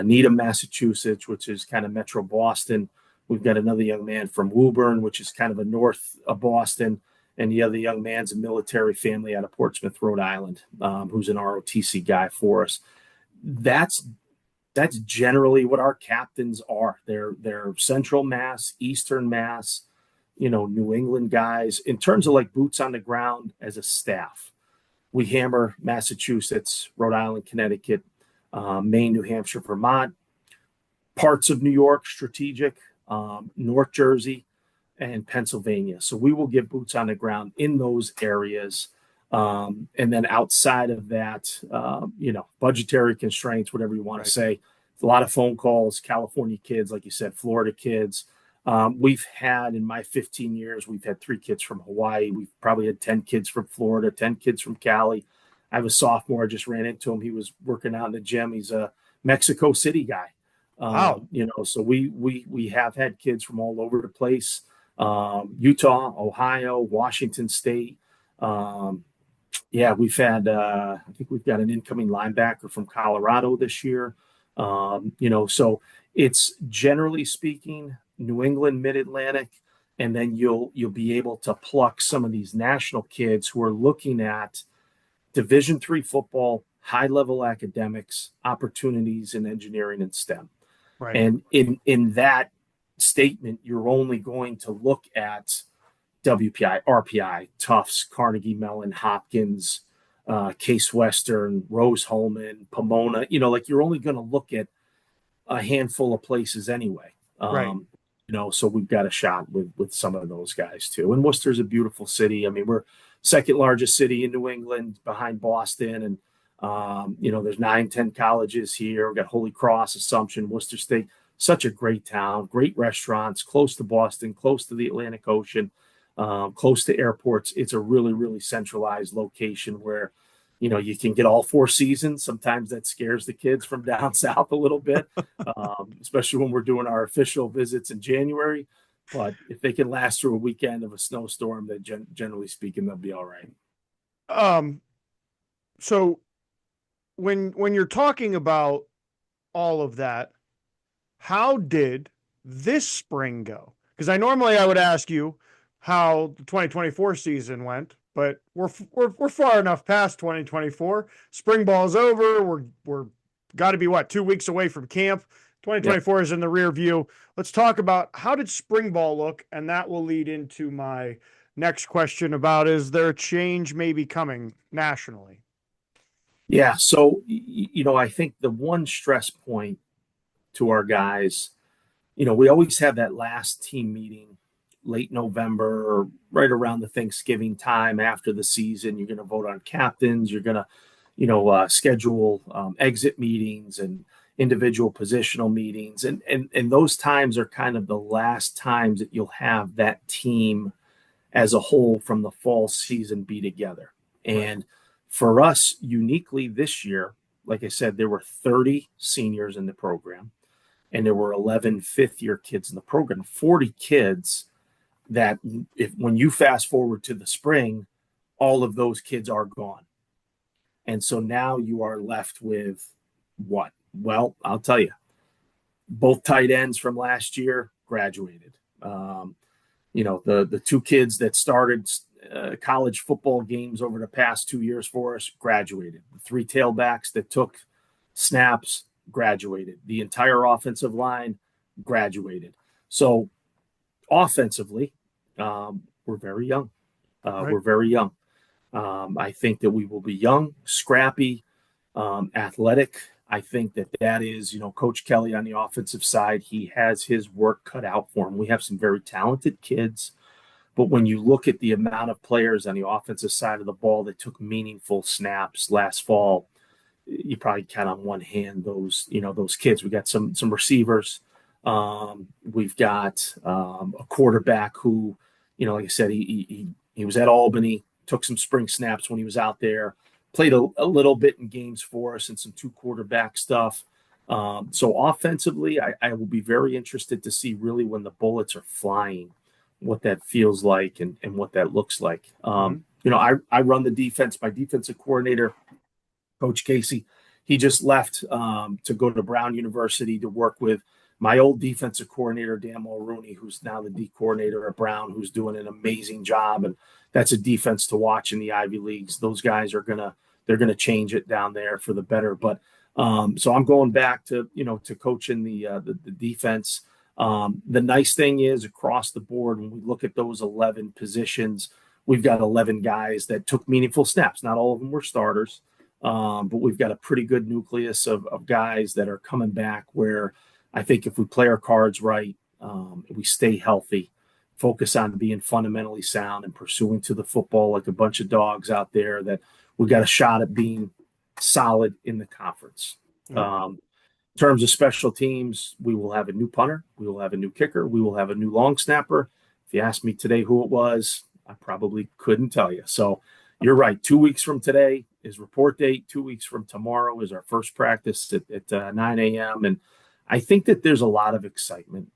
Needham, Massachusetts, which is kind of Metro Boston. We've got another young man from Woburn, which is kind of a north of Boston. And the other young man's a military family out of Portsmouth, Rhode Island, who's an ROTC guy for us. That's generally what our captains are. They're Central Mass, Eastern Mass, New England guys. In terms of like boots on the ground as a staff, we hammer Massachusetts, Rhode Island, Connecticut, Maine, New Hampshire, Vermont, parts of New York, strategic, North Jersey. and Pennsylvania. So we will get boots on the ground in those areas. And then outside of that, budgetary constraints, whatever you want to say, a lot of phone calls, California kids, like you said, Florida kids. We've had, in my 15 years, we've had 3 kids from Hawaii. We've probably had 10 kids from Florida, 10 kids from Cali. I have a sophomore. I just ran into him. He was working out in the gym. He's a Mexico City guy. Wow. So we have had kids from all over the place. Utah, Ohio, Washington State. We've had, I think we've got an incoming linebacker from Colorado this year. So it's, generally speaking, New England, Mid-Atlantic, and then you'll be able to pluck some of these national kids who are looking at Division III football, high-level academics, opportunities in engineering and STEM. Right. And in that statement, you're only going to look at WPI, RPI, Tufts, Carnegie Mellon, Hopkins, Case Western, Rose-Hulman, Pomona. You're only going to look at a handful of places anyway. Right. So we've got a shot with some of those guys too. And Worcester's a beautiful city. I mean, we're second largest city in New England behind Boston. And, there's 9-10 colleges here. We've got Holy Cross, Assumption, Worcester State. Such a great town, great restaurants, close to Boston, close to the Atlantic Ocean, close to airports. It's a really, really centralized location where, you can get all 4 seasons. Sometimes that scares the kids from down south a little bit, especially when we're doing our official visits in January. But if they can last through a weekend of a snowstorm, then generally speaking, they'll be all right. So when you're talking about all of that, how did this spring go? Because I would ask you how the 2024 season went, but we're far enough past 2024. Spring ball's over. We're got to be 2 weeks away from camp. 2024 is in the rear view. Let's talk about, how did spring ball look? And that will lead into my next question about, is there a change maybe coming nationally? Yeah. So, I think the one stress point to our guys, we always have that last team meeting late November or right around the Thanksgiving time after the season. You're going to vote on captains. You're going to, schedule exit meetings and individual positional meetings. And those times are kind of the last times that you'll have that team as a whole from the fall season be together. And for us uniquely this year, like I said, there were 30 seniors in the program and there were 11 fifth-year kids in the program, 40 kids that when you fast forward to the spring, all of those kids are gone. And so now you are left with what? Well, I'll tell you, both tight ends from last year graduated. The 2 kids that started college football games over the past 2 years for us graduated. The 3 tailbacks that took snaps graduated. The entire offensive line graduated. So offensively, we're very young. We're very young. I think that we will be young, scrappy, athletic. I think that is, Coach Kelly on the offensive side, he has his work cut out for him. We have some very talented kids, but when you look at the amount of players on the offensive side of the ball that took meaningful snaps last fall, you probably count on one hand those kids. We got some receivers. We've got a quarterback who, like I said, he was at Albany, took some spring snaps when he was out there, played a little bit in games for us and some 2 quarterback stuff. So offensively, I will be very interested to see really when the bullets are flying, what that feels like and what that looks like. I run the defense. My defensive coordinator, Coach Casey, he just left to go to Brown University to work with my old defensive coordinator, Dan Mulrooney, who's now the D coordinator at Brown, who's doing an amazing job. And that's a defense to watch in the Ivy Leagues. Those guys they're going to change it down there for the better. But so I'm going back to coaching the defense. The nice thing is across the board, when we look at those 11 positions, we've got 11 guys that took meaningful snaps. Not all of them were starters, but we've got a pretty good nucleus of guys that are coming back where I think if we play our cards right, we stay healthy focus on being fundamentally sound and pursuing to the football like a bunch of dogs out there, that we got a shot at being solid in the conference. In terms of special teams, we will have a new punter. We will have a new kicker. We will have a new long snapper. If you asked me today who it was, I probably couldn't tell you. So you're right. 2 weeks from today is report date. 2 weeks from tomorrow is our first practice at 9 a.m. And I think that there's a lot of excitement.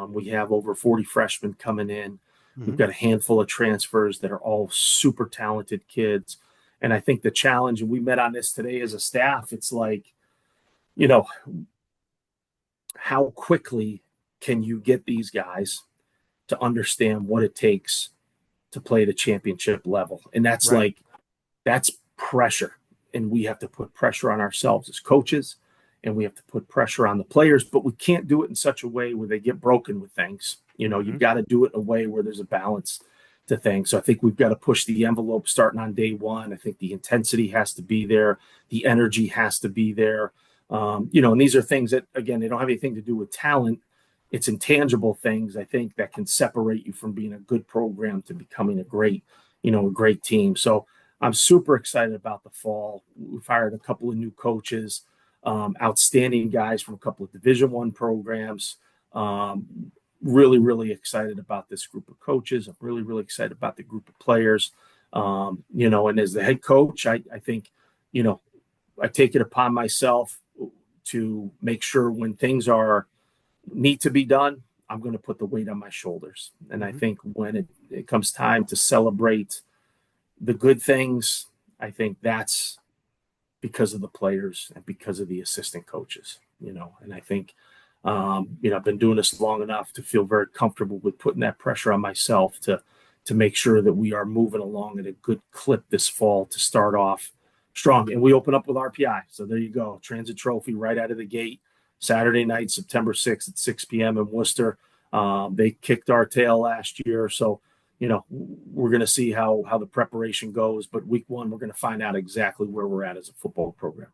We have over 40 freshmen coming in. We've got a handful of transfers that are all super talented kids. And I think the challenge, and we met on this today as a staff, it's like, how quickly can you get these guys to understand what it takes to play at a championship level? And that's that's pressure. And we have to put pressure on ourselves as coaches, and we have to put pressure on the players, but we can't do it in such a way where they get broken with things. You've got to do it in a way where there's a balance to things. So I think we've got to push the envelope starting on day one. I think the intensity has to be there. The energy has to be there. And these are things that, again, they don't have anything to do with talent. It's intangible things, I think, that can separate you from being a good program to becoming a great team. So I'm super excited about the fall. We've hired a couple of new coaches, outstanding guys from a couple of Division I programs. Really, really excited about this group of coaches. I'm really, really excited about the group of players. And as the head coach, I think, I take it upon myself to make sure when things need to be done, I'm going to put the weight on my shoulders. And I think when it comes time to celebrate the good things, I think that's because of the players and because of the assistant coaches, and I think, I've been doing this long enough to feel very comfortable with putting that pressure on myself to make sure that we are moving along at a good clip this fall to start off strong. And we open up with RPI. So there you go. Transit Trophy right out of the gate, Saturday night, September 6th at 6 p.m. in Worcester. They kicked our tail last year. So, we're going to see how the preparation goes. But week one, we're going to find out exactly where we're at as a football program.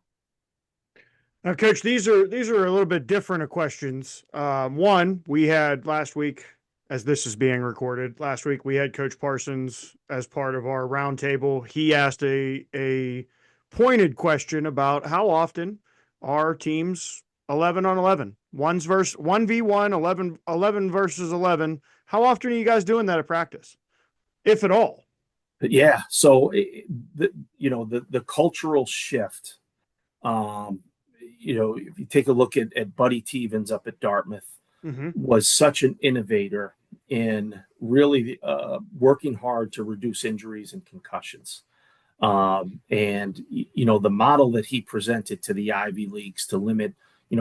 Now, Coach, these are a little bit different of questions. One, we had last week, as this is being recorded, last week we had Coach Parsons as part of our roundtable. He asked a pointed question about how often are teams 11 on 11, 1v1, 11 versus 11. How often are you guys doing that at practice, if at all? Yeah. So the cultural shift. If you take a look at Buddy Tevens up at Dartmouth, was such an innovator in really working hard to reduce injuries and concussions. And the model that he presented to the Ivy Leagues to limit,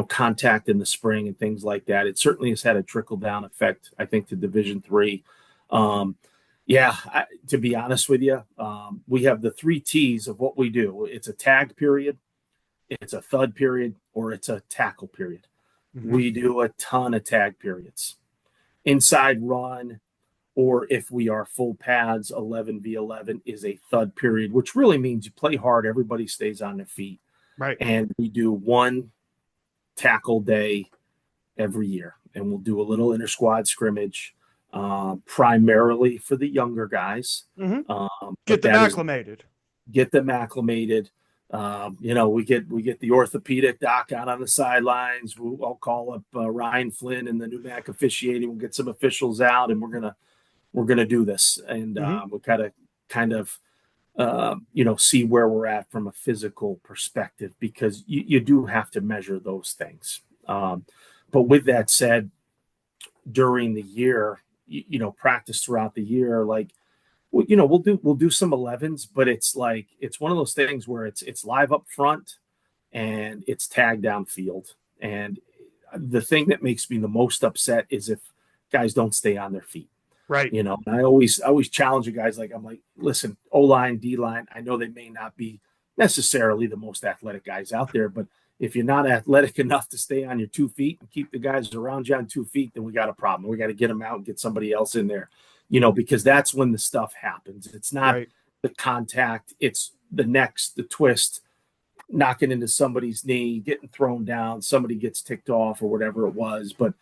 contact in the spring and things like that, it certainly has had a trickle-down effect, I think, to Division III. To be honest with you, we have the 3 T's of what we do. It's a tag period, it's a thud period, or it's a tackle period. We do a ton of tag periods. Inside run, or if we are full pads, 11v11 is a thud period, which really means you play hard, everybody stays on their feet. Right. And we do 1 tackle day every year. And we'll do a little inter-squad scrimmage, primarily for the younger guys. Get them acclimated. We get the orthopedic doc out on the sidelines. I'll call up Ryan Flynn and the new MAC officiating. We'll get some officials out, and we're gonna do this. And we'll kind of see where we're at from a physical perspective, because you do have to measure those things. But with that said, during the year, practice throughout the year, we'll do some 11s, but it's one of those things where it's live up front and it's tagged downfield. And the thing that makes me the most upset is if guys don't stay on their feet. Right. And I always challenge you guys. I'm like, listen, O-line, D-line, I know they may not be necessarily the most athletic guys out there, but if you're not athletic enough to stay on your 2 feet and keep the guys around you on 2 feet, then we got a problem. We got to get them out and get somebody else in there, because that's when the stuff happens. It's not the contact, it's the next, the twist, knocking into somebody's knee, getting thrown down, somebody gets ticked off or whatever it was. But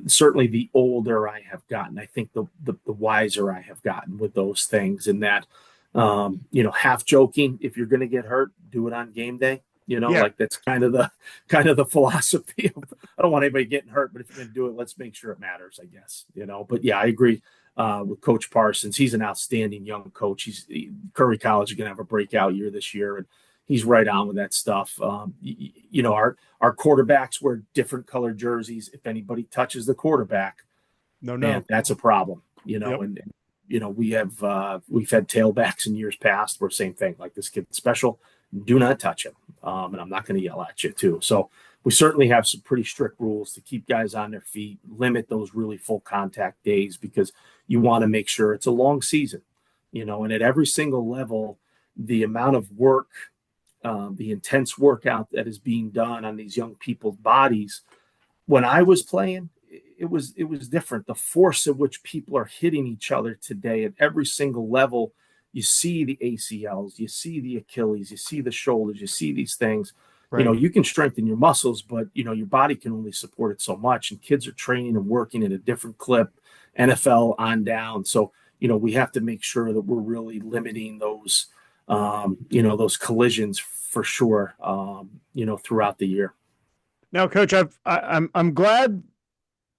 Certainly the older I have gotten, I think the wiser I have gotten with those things, and that, half joking, if you're going to get hurt, do it on game day. Yeah. Like that's kind of the philosophy of, I don't want anybody getting hurt, but if you're going to do it, let's make sure it matters, I guess, but yeah, I agree with Coach Parsons. He's an outstanding young coach. Curry College is going to have a breakout year this year, and he's right on with that stuff. Our quarterbacks wear different colored jerseys. If anybody touches the quarterback, man, that's a problem. Yep. We've had tailbacks in years past where same thing, like this kid's special. Do not touch him, and I'm not going to yell at you too. So we certainly have some pretty strict rules to keep guys on their feet, limit those really full contact days, because you want to make sure it's a long season, and at every single level, the amount of work, the intense workout that is being done on these young people's bodies. When I was playing, it was different. The force at which people are hitting each other today at every single level. You see the ACLs, you see the Achilles, you see the shoulders, you see these things. Right. You can strengthen your muscles, but your body can only support it so much. And kids are training and working at a different clip, NFL on down. So, we have to make sure that we're really limiting those, those collisions for sure, throughout the year. Now, Coach, I'm glad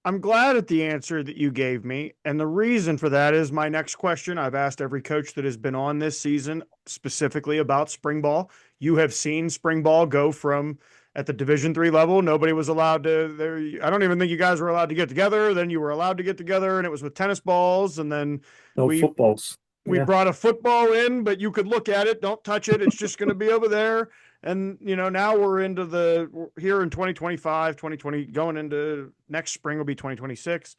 at the answer that you gave me. And the reason for that is my next question. I've asked every coach that has been on this season specifically about spring ball. You have seen spring ball go from at the Division III level. Nobody was allowed to, I don't even think you guys were allowed to get together. Then you were allowed to get together, and it was with tennis balls. And then footballs. We brought a football in, but you could look at it. Don't touch it. It's just going to be over there. And, now we're here in 2025, 2020, going into next spring will be 2026.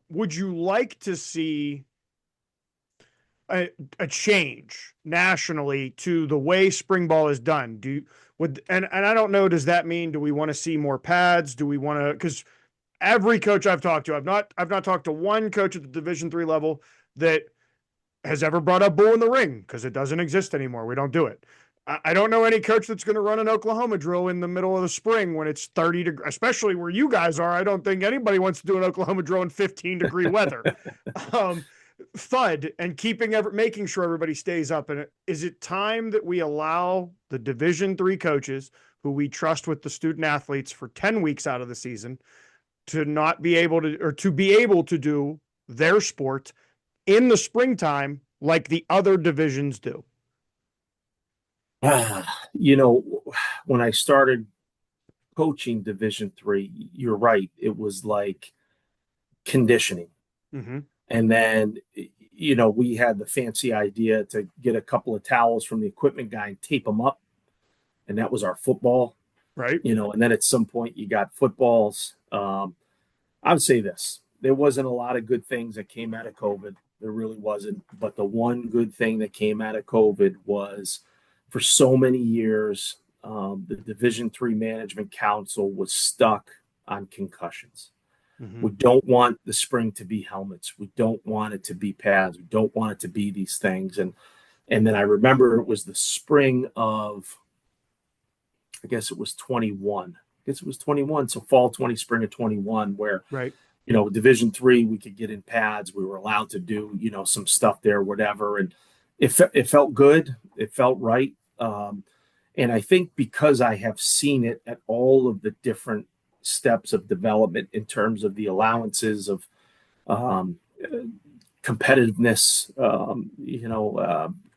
Would you like to see a change nationally to the way spring ball is done? And I don't know, does that mean, do we want to see more pads? Do we want to, because every coach I've talked to, I've not talked to one coach at the Division III level that has ever brought up bull in the ring, because it doesn't exist anymore. We don't do it. I don't know any coach that's going to run an Oklahoma drill in the middle of the spring when it's 30 degrees, especially where you guys are. I don't think anybody wants to do an Oklahoma drill in 15-degree weather. Thud and making sure everybody stays up. And is it time that we allow the Division III coaches who we trust with the student athletes for 10 weeks out of the season to not be able to, or to be able to do their sport in the springtime like the other divisions do? When I started coaching Division III, you're right. It was like conditioning. Mm-hmm. And then, we had the fancy idea to get a couple of towels from the equipment guy and tape them up. And that was our football. Right. And then at some point you got footballs. I would say this, there wasn't a lot of good things that came out of COVID. There really wasn't. But the one good thing that came out of COVID was, for so many years, the Division III Management Council was stuck on concussions. Mm-hmm. We don't want the spring to be helmets. We don't want it to be pads. We don't want it to be these things. And then I remember it was the spring of, I guess it was 21. So fall 20, spring of 21, where, right. Division III, we could get in pads. We were allowed to do, some stuff there, whatever. And it felt good. It felt right. And I think because I have seen it at all of the different steps of development in terms of the allowances of competitiveness,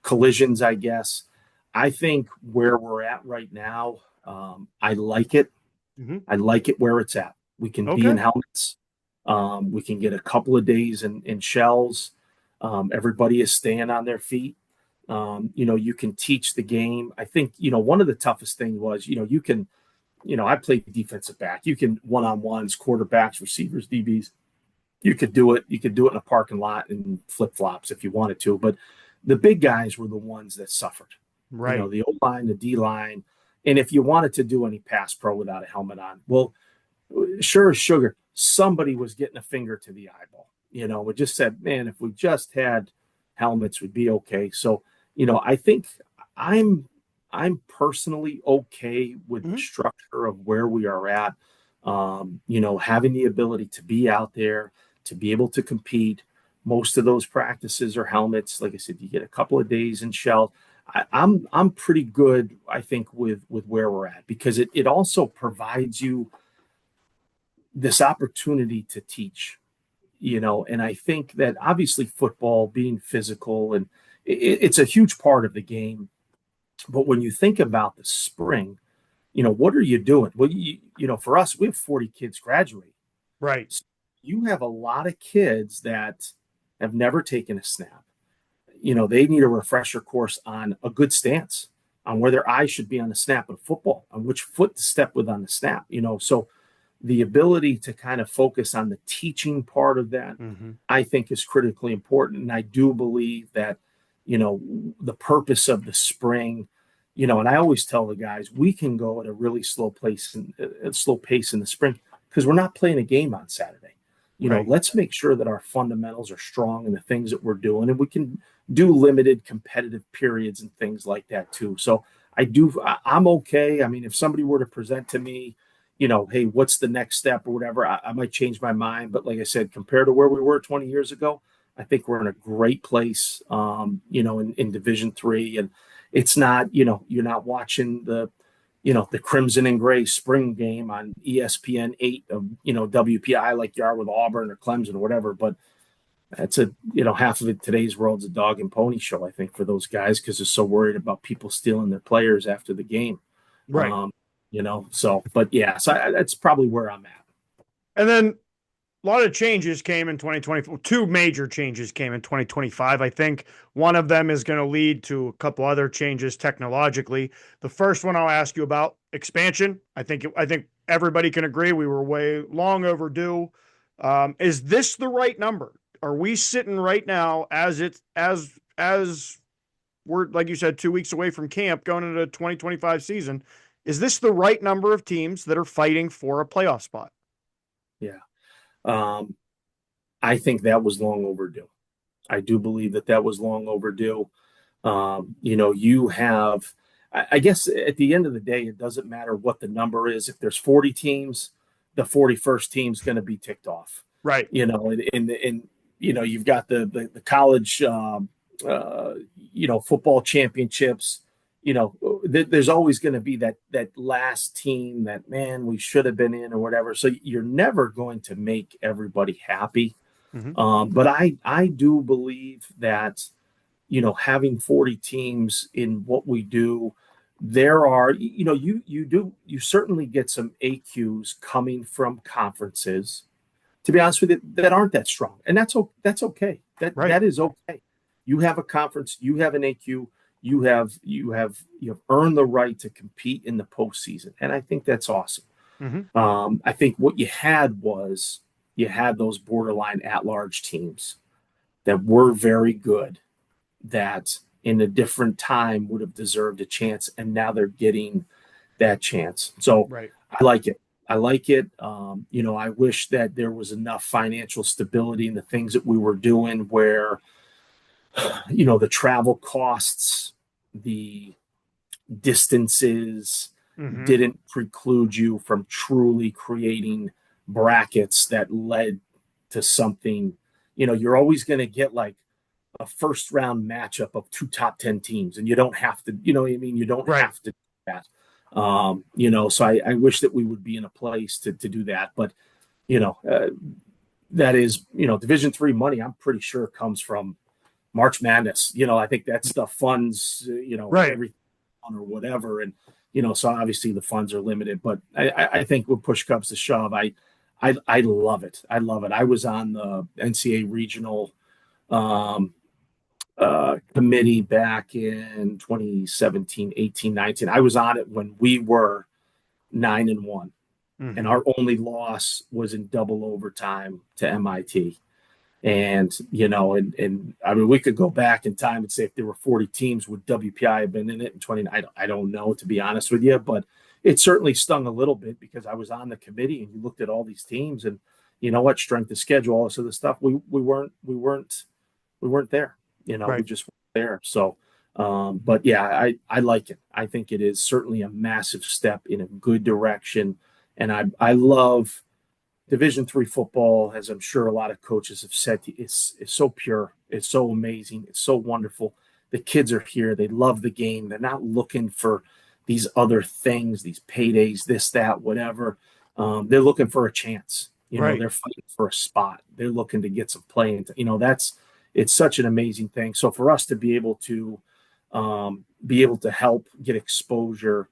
collisions, I guess. I think where we're at right now, I like it. Mm-hmm. I like it where it's at. We can be in helmets. We can get a couple of days in shells. Everybody is staying on their feet. You can teach the game. I think, one of the toughest things was, you can, I played defensive back. You can one-on-ones, quarterbacks, receivers, DBs. You could do it. You could do it in a parking lot in flip-flops if you wanted to. But the big guys were the ones that suffered. Right. The O-line, the D-line. And if you wanted to do any pass pro without a helmet on, well, sure as sugar, somebody was getting a finger to the eyeball. We just said, man, if we just had helmets, we'd be okay. So, I think I'm personally okay with the structure of where we are at. Having the ability to be out there, to be able to compete. Most of those practices are helmets. Like I said, you get a couple of days in shell. I'm pretty good, I think, with where we're at, because it also provides you this opportunity to teach, and I think that obviously football being physical, and it's a huge part of the game. But when you think about the spring, what are you doing? Well, for us, we have 40 kids graduate. Right. So you have a lot of kids that have never taken a snap. They need a refresher course on a good stance, on where their eyes should be on the snap of football, on which foot to step with on the snap. So the ability to kind of focus on the teaching part of that, I think, is critically important. And I do believe that, the purpose of the spring, and I always tell the guys, we can go at a really slow pace in the spring, because we're not playing a game on Saturday. Right. Let's make sure that our fundamentals are strong in the things that we're doing, and we can do limited competitive periods and things like that too. So I'm okay. I mean, if somebody were to present to me, hey, what's the next step or whatever, I might change my mind. But like I said, compared to where we were 20 years ago, I think we're in a great place, in Division III. And it's not, you're not watching the Crimson and Gray spring game on ESPN 8 of, WPI, like you are with Auburn or Clemson or whatever. But that's half of it. Today's world's a dog and pony show, I think, for those guys, because they're so worried about people stealing their players after the game. Right. But yeah, so that's probably where I'm at. And then a lot of changes came in 2024. Two major changes came in 2025. I think one of them is going to lead to a couple other changes technologically. The first one I'll ask you about: expansion. I think everybody can agree we were way long overdue. Is this the right number? Are we sitting right now as we're, like you said, 2 weeks away from camp, going into the 2025 season? Is this the right number of teams that are fighting for a playoff spot? Yeah. I think that was long overdue. I do believe that was long overdue. You have, I guess at the end of the day, it doesn't matter what the number is. If there's 40 teams, the 41st team's going to be ticked off. Right. And you've got the college, football championships. There's always going to be that last team that, man, we should have been in or whatever. So you're never going to make everybody happy. But I do believe that, having 40 teams in what we do, there are, you certainly get some AQs coming from conferences, to be honest with you, that aren't that strong. And that's okay. That is okay. You have a conference, you have an AQ, you have earned the right to compete in the postseason. And I think that's awesome. I think what you had was those borderline at-large teams that were very good, that in a different time would have deserved a chance, and now they're getting that chance. So right. I like it. I wish that there was enough financial stability in the things that we were doing, where, the travel costs, the distances didn't preclude you from truly creating brackets that led to something. You're always going to get like a first round matchup of two top 10 teams, and you don't have to, you don't have to do that. So I wish that we would be in a place to do that. But, that is, Division III money, I'm pretty sure, comes from March Madness. I think that stuff funds, right. everything or whatever. And, so obviously the funds are limited, but I think when push comes to shove, I love it. I love it. I was on the NCAA regional committee back in 2017, 18, 19. I was on it when we were 9-1, and our only loss was in double overtime to MIT. And, and I mean, we could go back in time and say, if there were 40 teams, would WPI have been in it in 20? I don't know, to be honest with you, but it certainly stung a little bit, because I was on the committee and you looked at all these teams, and strength of schedule, all this other stuff. We weren't there, right. We just weren't there. So, but yeah, I like it. I think it is certainly a massive step in a good direction. And I love Division III football, as I'm sure a lot of coaches have said. It's so pure. It's so amazing. It's so wonderful. The kids are here. They love the game. They're not looking for these other things, these paydays, this, that, whatever. They're looking for a chance. Right. They're fighting for a spot. They're looking to get some play. It's such an amazing thing. So for us to be able to help get exposure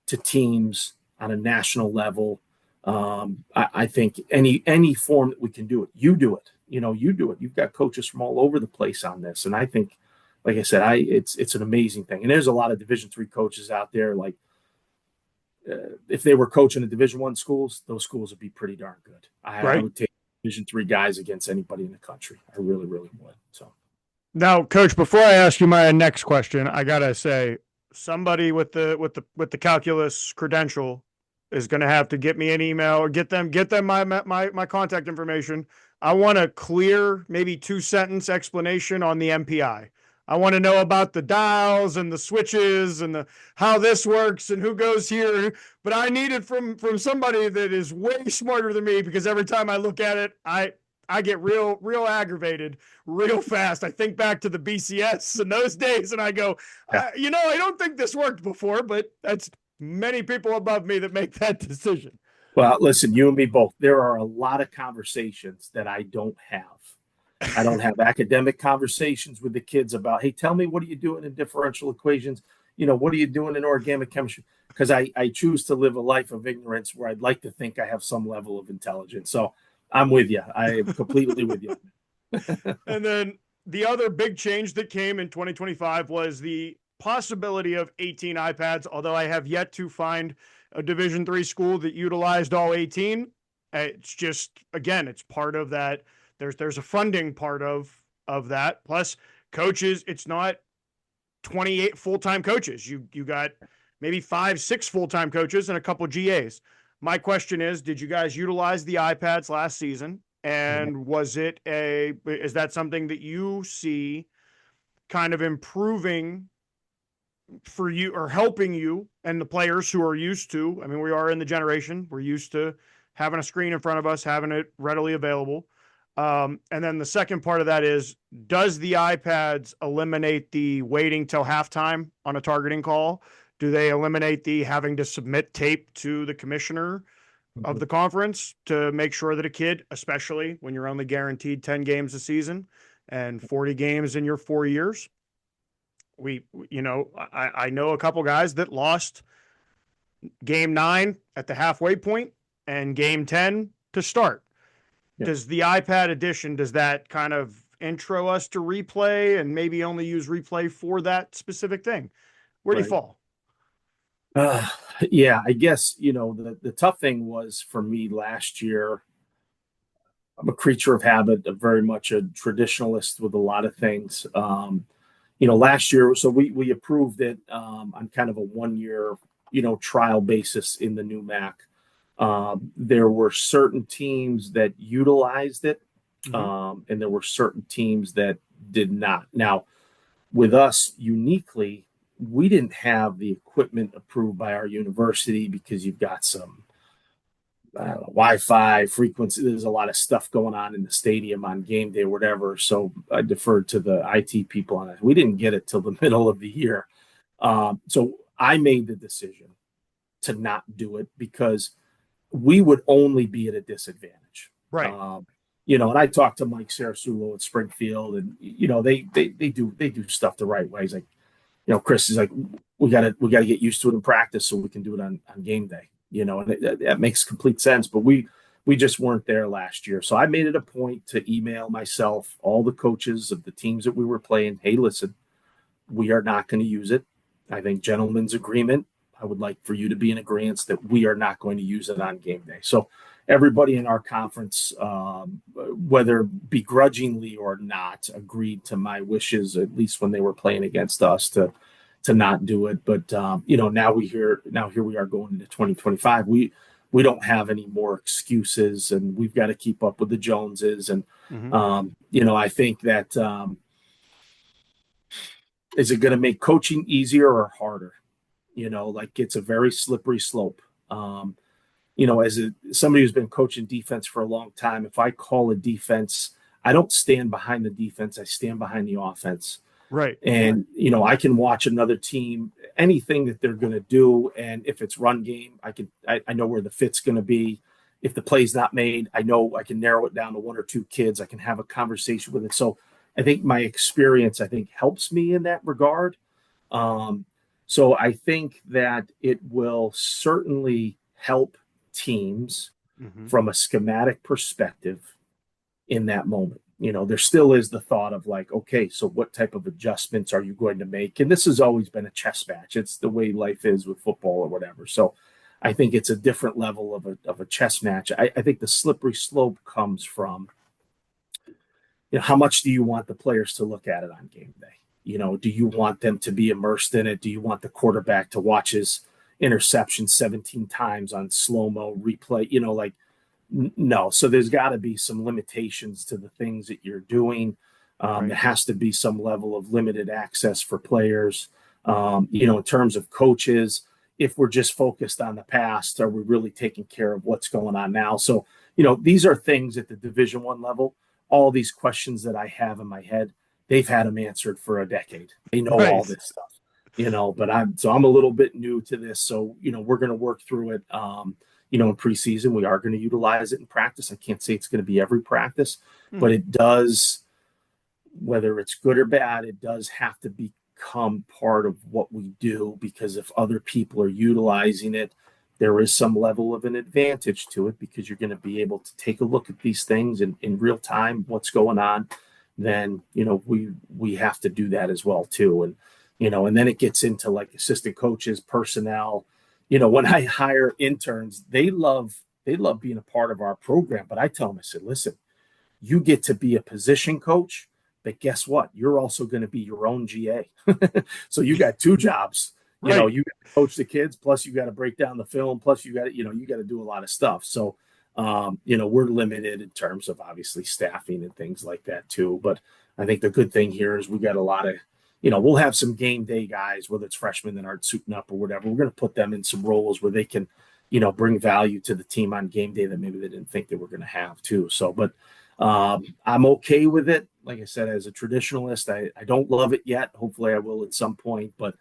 to teams on a national level, I think any form that we can do it, you do it. You do it. You've got coaches from all over the place on this, and I think, like I said, it's an amazing thing. And there's a lot of Division III coaches out there. Like, if they were coaching at Division I schools, those schools would be pretty darn good. I would take Division III guys against anybody in the country. I really, really would. So now, Coach, before I ask you my next question, I gotta say, somebody with the calculus credential is going to have to get me an email or get them my contact information. I want a clear, maybe 2-sentence explanation on the MPI. I want to know about the dials and the switches and how this works and who goes here. But I need it from somebody that is way smarter than me, because every time I look at it, I get real aggravated real fast. I think back to the BCS in those days and I go, I don't think this worked before, but that's many people above me that make that decision. Well, listen, you and me both. There are a lot of conversations that I don't have. I don't have academic conversations with the kids about, hey, tell me, what are you doing in differential equations? What are you doing in organic chemistry? Because I choose to live a life of ignorance where I'd like to think I have some level of intelligence. So I'm with you. I am completely with you. And then the other big change that came in 2025 was the possibility of 18 iPads, although I have yet to find a Division III school that utilized all 18. It's just, again, it's part of that. There's a funding part of that. Plus coaches, it's not 28 full-time coaches. You got maybe 5-6 full-time coaches and a couple GAs. My question is, did you guys utilize the iPads last season? And is that something that you see kind of improving for you or helping you and the players who are used to, I mean, we are in the generation, we're used to having a screen in front of us, having it readily available. And then the second part of that is, does the iPads eliminate the waiting till halftime on a targeting call? Do they eliminate the having to submit tape to the commissioner of the conference to make sure that a kid, especially when you're only guaranteed 10 games a season and 40 games in your 4 years? I know a couple guys that lost game 9 at the halfway point and game 10 to start. Yeah. Does the iPad edition, does that kind of intro us to replay and maybe only use replay for that specific thing? Where do you fall? Yeah, I guess, the tough thing was for me last year, I'm a creature of habit, very much a traditionalist with a lot of things. Last year, so we approved it on kind of a 1-year, trial basis in the new Mac. There were certain teams that utilized it, and there were certain teams that did not. Now, with us uniquely, we didn't have the equipment approved by our university because you've got some Wi-Fi frequency. There's a lot of stuff going on in the stadium on game day, whatever. So I deferred to the IT people on it. We didn't get it till the middle of the year. So I made the decision to not do it because we would only be at a disadvantage. Right. And I talked to Mike Sarasulo at Springfield, and they do stuff the right way. He's like, Chris is like, we gotta get used to it in practice so we can do it on game day. And that makes complete sense. But we just weren't there last year. So I made it a point to email myself, all the coaches of the teams that we were playing. Hey, listen, we are not going to use it. I think gentlemen's agreement. I would like for you to be in agreement that we are not going to use it on game day. So everybody in our conference, whether begrudgingly or not, agreed to my wishes, at least when they were playing against us, to not do it. But now here we are going into 2025. We don't have any more excuses, and we've got to keep up with the Joneses. And I think that is it going to make coaching easier or harder? It's a very slippery slope. as somebody who's been coaching defense for a long time, if I call a defense, I don't stand behind the defense. I stand behind the offense. Right. And, I can watch another team, anything that they're going to do. And if it's run game, I know where the fit's going to be. If the play's not made, I know I can narrow it down to one or two kids. I can have a conversation with it. So I think my experience, helps me in that regard. So I think that it will certainly help teams from a schematic perspective in that moment. There still is the thought of like, okay, so what type of adjustments are you going to make? And this has always been a chess match. It's the way life is with football or whatever. So I think it's a different level of a chess match. I think the slippery slope comes from, how much do you want the players to look at it on game day? Do you want them to be immersed in it? Do you want the quarterback to watch his interception 17 times on slow-mo replay? No. So there's got to be some limitations to the things that you're doing. Right. There has to be some level of limited access for players. In terms of coaches, if we're just focused on the past, are we really taking care of what's going on now? So, these are things at the Division I level. All these questions that I have in my head, they've had them answered for a decade. They know all this stuff, but I'm a little bit new to this. So, we're going to work through it. In preseason, we are going to utilize it in practice. I can't say it's going to be every practice, but it does, whether it's good or bad, it does have to become part of what we do, because if other people are utilizing it, there is some level of an advantage to it, because you're going to be able to take a look at these things in real time, what's going on. Then, we have to do that as well too. And, and then it gets into like assistant coaches, personnel. When I hire interns, they love being a part of our program. But I tell them, I said, listen, you get to be a position coach, but guess what? You're also going to be your own GA. So you got two jobs. Right. You got to coach the kids, plus you got to break down the film, plus you got to do a lot of stuff. So, we're limited in terms of obviously staffing and things like that too. But I think the good thing here is we got a lot of, we'll have some game day guys, whether it's freshmen that aren't suiting up or whatever. We're going to put them in some roles where they can, bring value to the team on game day that maybe they didn't think they were going to have too. So, but I'm okay with it. Like I said, as a traditionalist, I don't love it yet. Hopefully I will at some point. But,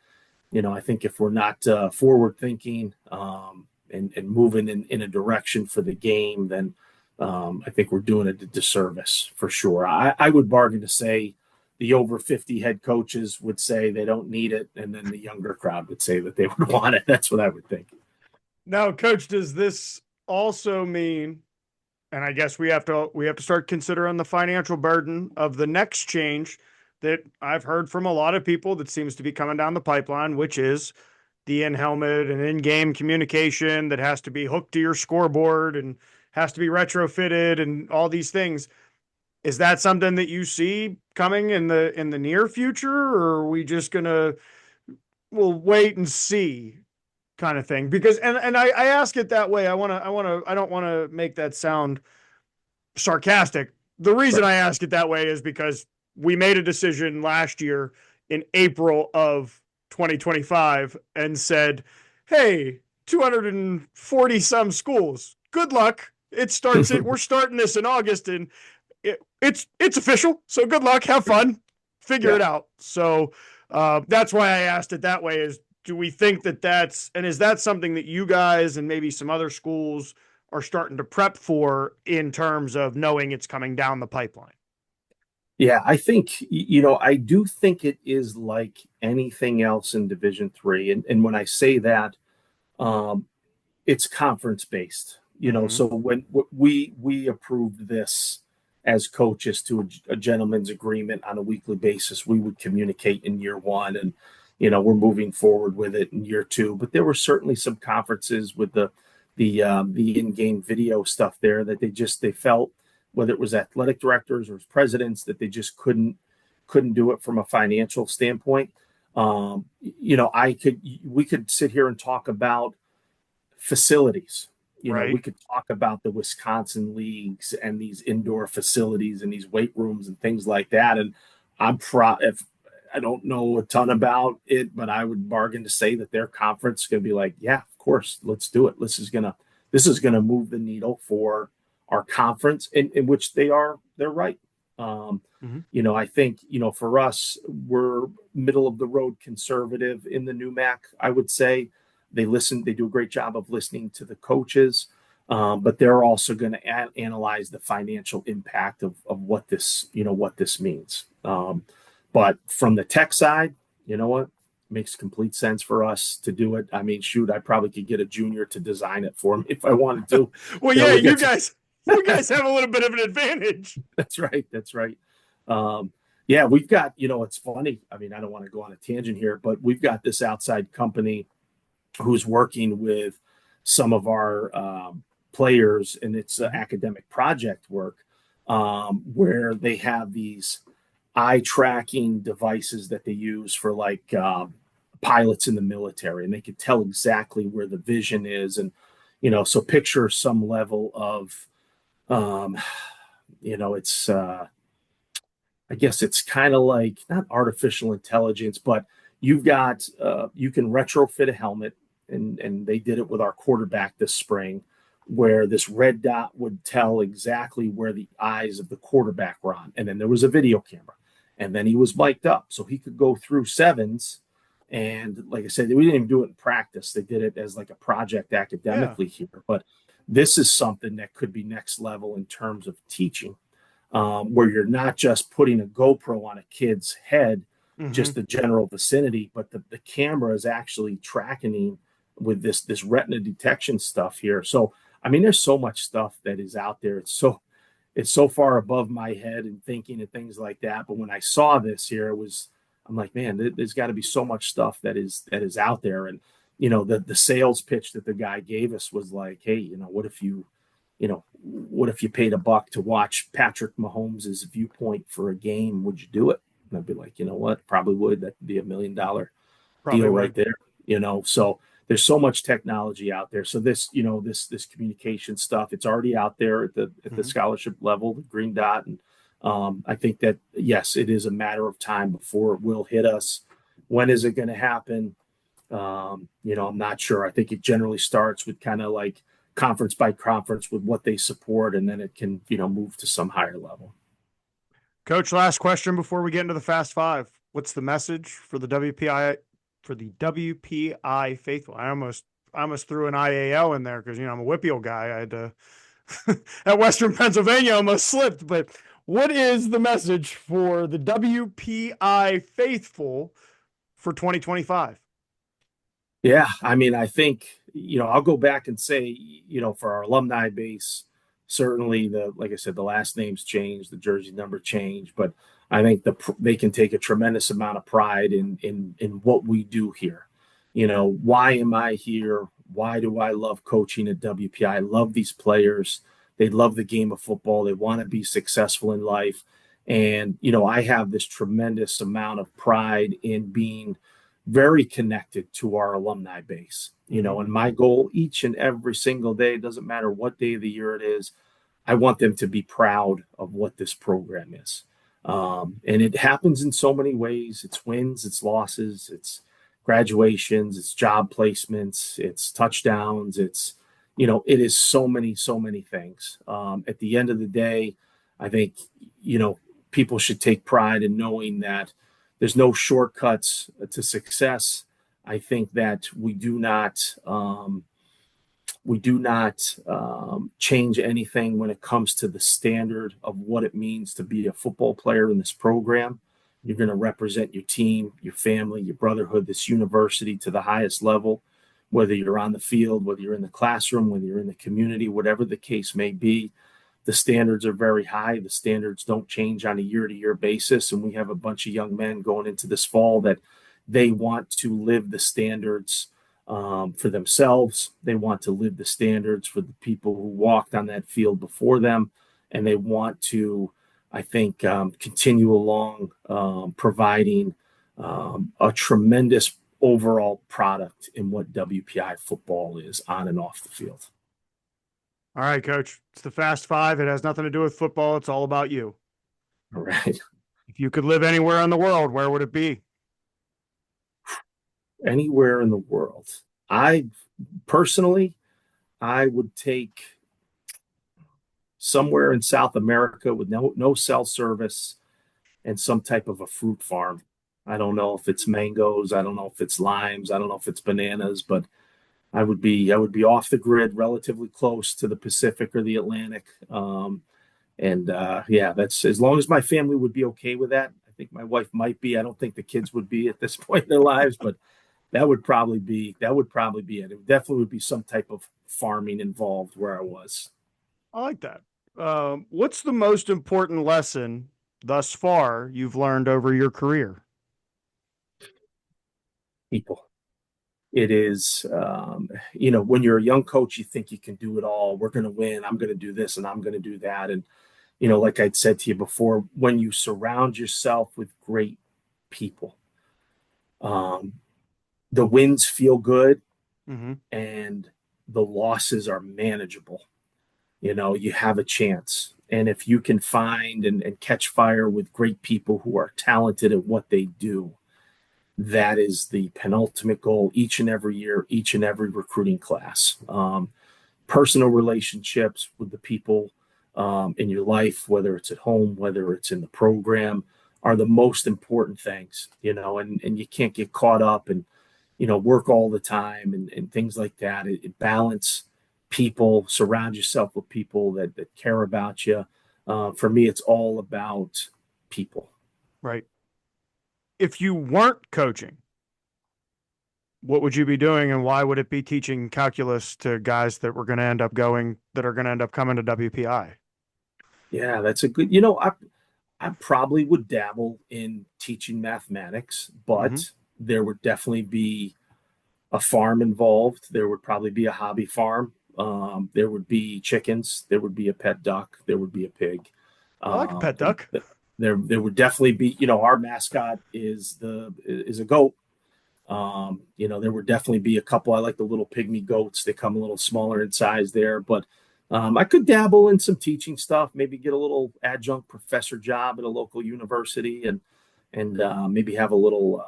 I think if we're not forward thinking and moving in a direction for the game, then I think we're doing it a disservice for sure. I would bargain to say the over 50 head coaches would say they don't need it, and then the younger crowd would say that they would want it. That's what I would think. Now, Coach, does this also mean, and I guess we have to start considering the financial burden of the next change that I've heard from a lot of people that seems to be coming down the pipeline, which is the in-helmet and in-game communication that has to be hooked to your scoreboard and has to be retrofitted and all these things. Is that something that you see coming in the near future, or are we just we'll wait and see kind of thing? Because and I ask it that way. I don't want to make that sound sarcastic. The reason I ask it that way is because we made a decision last year in April of 2025 and said, hey, 240 some schools, good luck. We're starting this in August, and it's official. So good luck, have fun, figure it out. So that's why I asked it that way, is do we think is that something that you guys and maybe some other schools are starting to prep for in terms of knowing it's coming down the pipeline? Yeah, I think, I do think it is like anything else in Division III. And when I say that, it's conference based, so when we approved this as coaches to a gentleman's agreement on a weekly basis, we would communicate in year one, and, we're moving forward with it in year two. But there were certainly some conferences with the in-game video stuff there that they felt, whether it was athletic directors or presidents, that they just couldn't do it from a financial standpoint. We could sit here and talk about facilities. We could talk about the Wisconsin leagues and these indoor facilities and these weight rooms and things like that. And if I don't know a ton about it, but I would bargain to say that their conference is going to be like, yeah, of course, let's do it. This is going to this is going to move the needle for our conference, in which they're right. I think, for us, we're middle of the road conservative in the new MAC, I would say. They do a great job of listening to the coaches, but they're also going to analyze the financial impact of what this means. But from the tech side, you know what? Makes complete sense for us to do it. I mean, shoot, I probably could get a junior to design it for me if I wanted to. Well, yeah, you guys have a little bit of an advantage. That's right. Yeah, we've got, it's funny. I mean, I don't want to go on a tangent here, but we've got this outside company who's working with some of our players, and it's academic project work, where they have these eye tracking devices that they use for like pilots in the military, and they can tell exactly where the vision is. And, so picture some level of, it's, I guess it's kind of like not artificial intelligence, but you've got, you can retrofit a helmet, and they did it with our quarterback this spring, where this red dot would tell exactly where the eyes of the quarterback were on. And then there was a video camera, and then he was mic'd up so he could go through sevens. And like I said, we didn't even do it in practice. They did it as like a project academically here. But this is something that could be next level in terms of teaching, where you're not just putting a GoPro on a kid's head, just the general vicinity, but the camera is actually tracking with this retina detection stuff here. So, I mean, there's so much stuff that is out there. It's so far above my head and thinking and things like that. But when I saw this here, I'm like, man, there's got to be so much stuff that is out there. And, the sales pitch that the guy gave us was like, hey, what if you paid $1 to watch Patrick Mahomes' viewpoint for a game? Would you do it? And I'd be like, you know what? Probably would. That'd be $1 million deal right there. So there's so much technology out there. So this communication stuff, it's already out there at the scholarship level, the green dot. And I think that, yes, it is a matter of time before it will hit us. When is it going to happen? I'm not sure. I think it generally starts with kind of like conference by conference with what they support, and then it can, move to some higher level. Coach, last question before we get into the Fast Five. What's the message for the WPI faithful? I almost threw an IAL in there because, I'm a Whippeal guy. I had to at Western Pennsylvania almost slipped. But what is the message for the WPI faithful for 2025? Yeah, I mean, I think, I'll go back and say, for our alumni base, certainly like I said, the last names changed, the jersey number changed, but I think they can take a tremendous amount of pride in what we do here. Why am I here? Why do I love coaching at WPI? I love these players. They love the game of football. They want to be successful in life. And, I have this tremendous amount of pride in being very connected to our alumni base, and my goal each and every single day, doesn't matter what day of the year it is, I want them to be proud of what this program is. And it happens in so many ways. It's wins, it's losses, it's graduations, it's job placements, it's touchdowns. It's, it is so many things. At the end of the day, I think, people should take pride in knowing that there's no shortcuts to success. I think that we do not change anything when it comes to the standard of what it means to be a football player in this program. You're going to represent your team, your family, your brotherhood, this university to the highest level, whether you're on the field, whether you're in the classroom, whether you're in the community, whatever the case may be. The standards are very high. The standards don't change on a year-to-year basis. And we have a bunch of young men going into this fall that they want to live the standards for themselves. They want to live the standards for the people who walked on that field before them. And they want to, I think, continue along providing a tremendous overall product in what WPI football is on and off the field. All right, Coach, it's the Fast Five. It has nothing to do with football. It's all about you. All right. If you could live anywhere in the world, where would it be? Anywhere in the world. I personally, I would take somewhere in South America with no cell service and some type of a fruit farm. I don't know if it's mangoes, I don't know if it's limes, I don't know if it's bananas, but I would be off the grid, relatively close to the Pacific or the Atlantic. Yeah, that's as long as my family would be okay with that. I think my wife might be. I don't think the kids would be at this point in their lives, but that would probably be it. It definitely would be some type of farming involved where I was. I like that. What's the most important lesson thus far you've learned over your career? People. It is, when you're a young coach, you think you can do it all. We're going to win. I'm going to do this and I'm going to do that. And, like I'd said to you before, when you surround yourself with great people, um, the wins feel good Mm-hmm. and the losses are manageable. You have a chance. And if you can find and catch fire with great people who are talented at what they do, that is the penultimate goal each and every year, each and every recruiting class. Personal relationships with the people in your life, whether it's at home, whether it's in the program, are the most important things, and you can't get caught up and, work all the time and things like that. It balance people, surround yourself with people that care about you. For me, it's all about people. Right. If you weren't coaching, what would you be doing, and why would it be teaching calculus to guys that are going to end up coming to WPI? Yeah, that's a good, I probably would dabble in teaching mathematics, Mm-hmm. but there would definitely be a farm involved. There would probably be a hobby farm. There would be chickens. There would be a pet duck. There would be a pig. I like a pet duck. There would definitely be, our mascot is a goat. There would definitely be a couple. I like the little pygmy goats. They come a little smaller in size there, but I could dabble in some teaching stuff, maybe get a little adjunct professor job at a local university and maybe have a little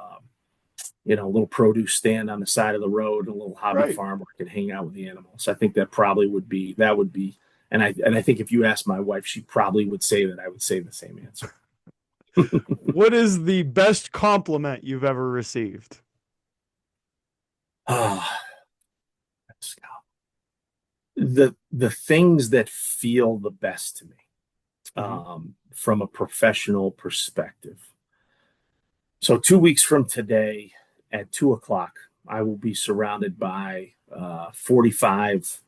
produce stand on the side of the road, a little hobby Right. farm where I could hang out with the animals. I think that would be, and I think if you asked my wife, she probably would say that I would say the same answer. What is the best compliment you've ever received? Ah, the things that feel the best to me, Mm-hmm. from a professional perspective. So 2 weeks from today at 2 o'clock, I will be surrounded by 45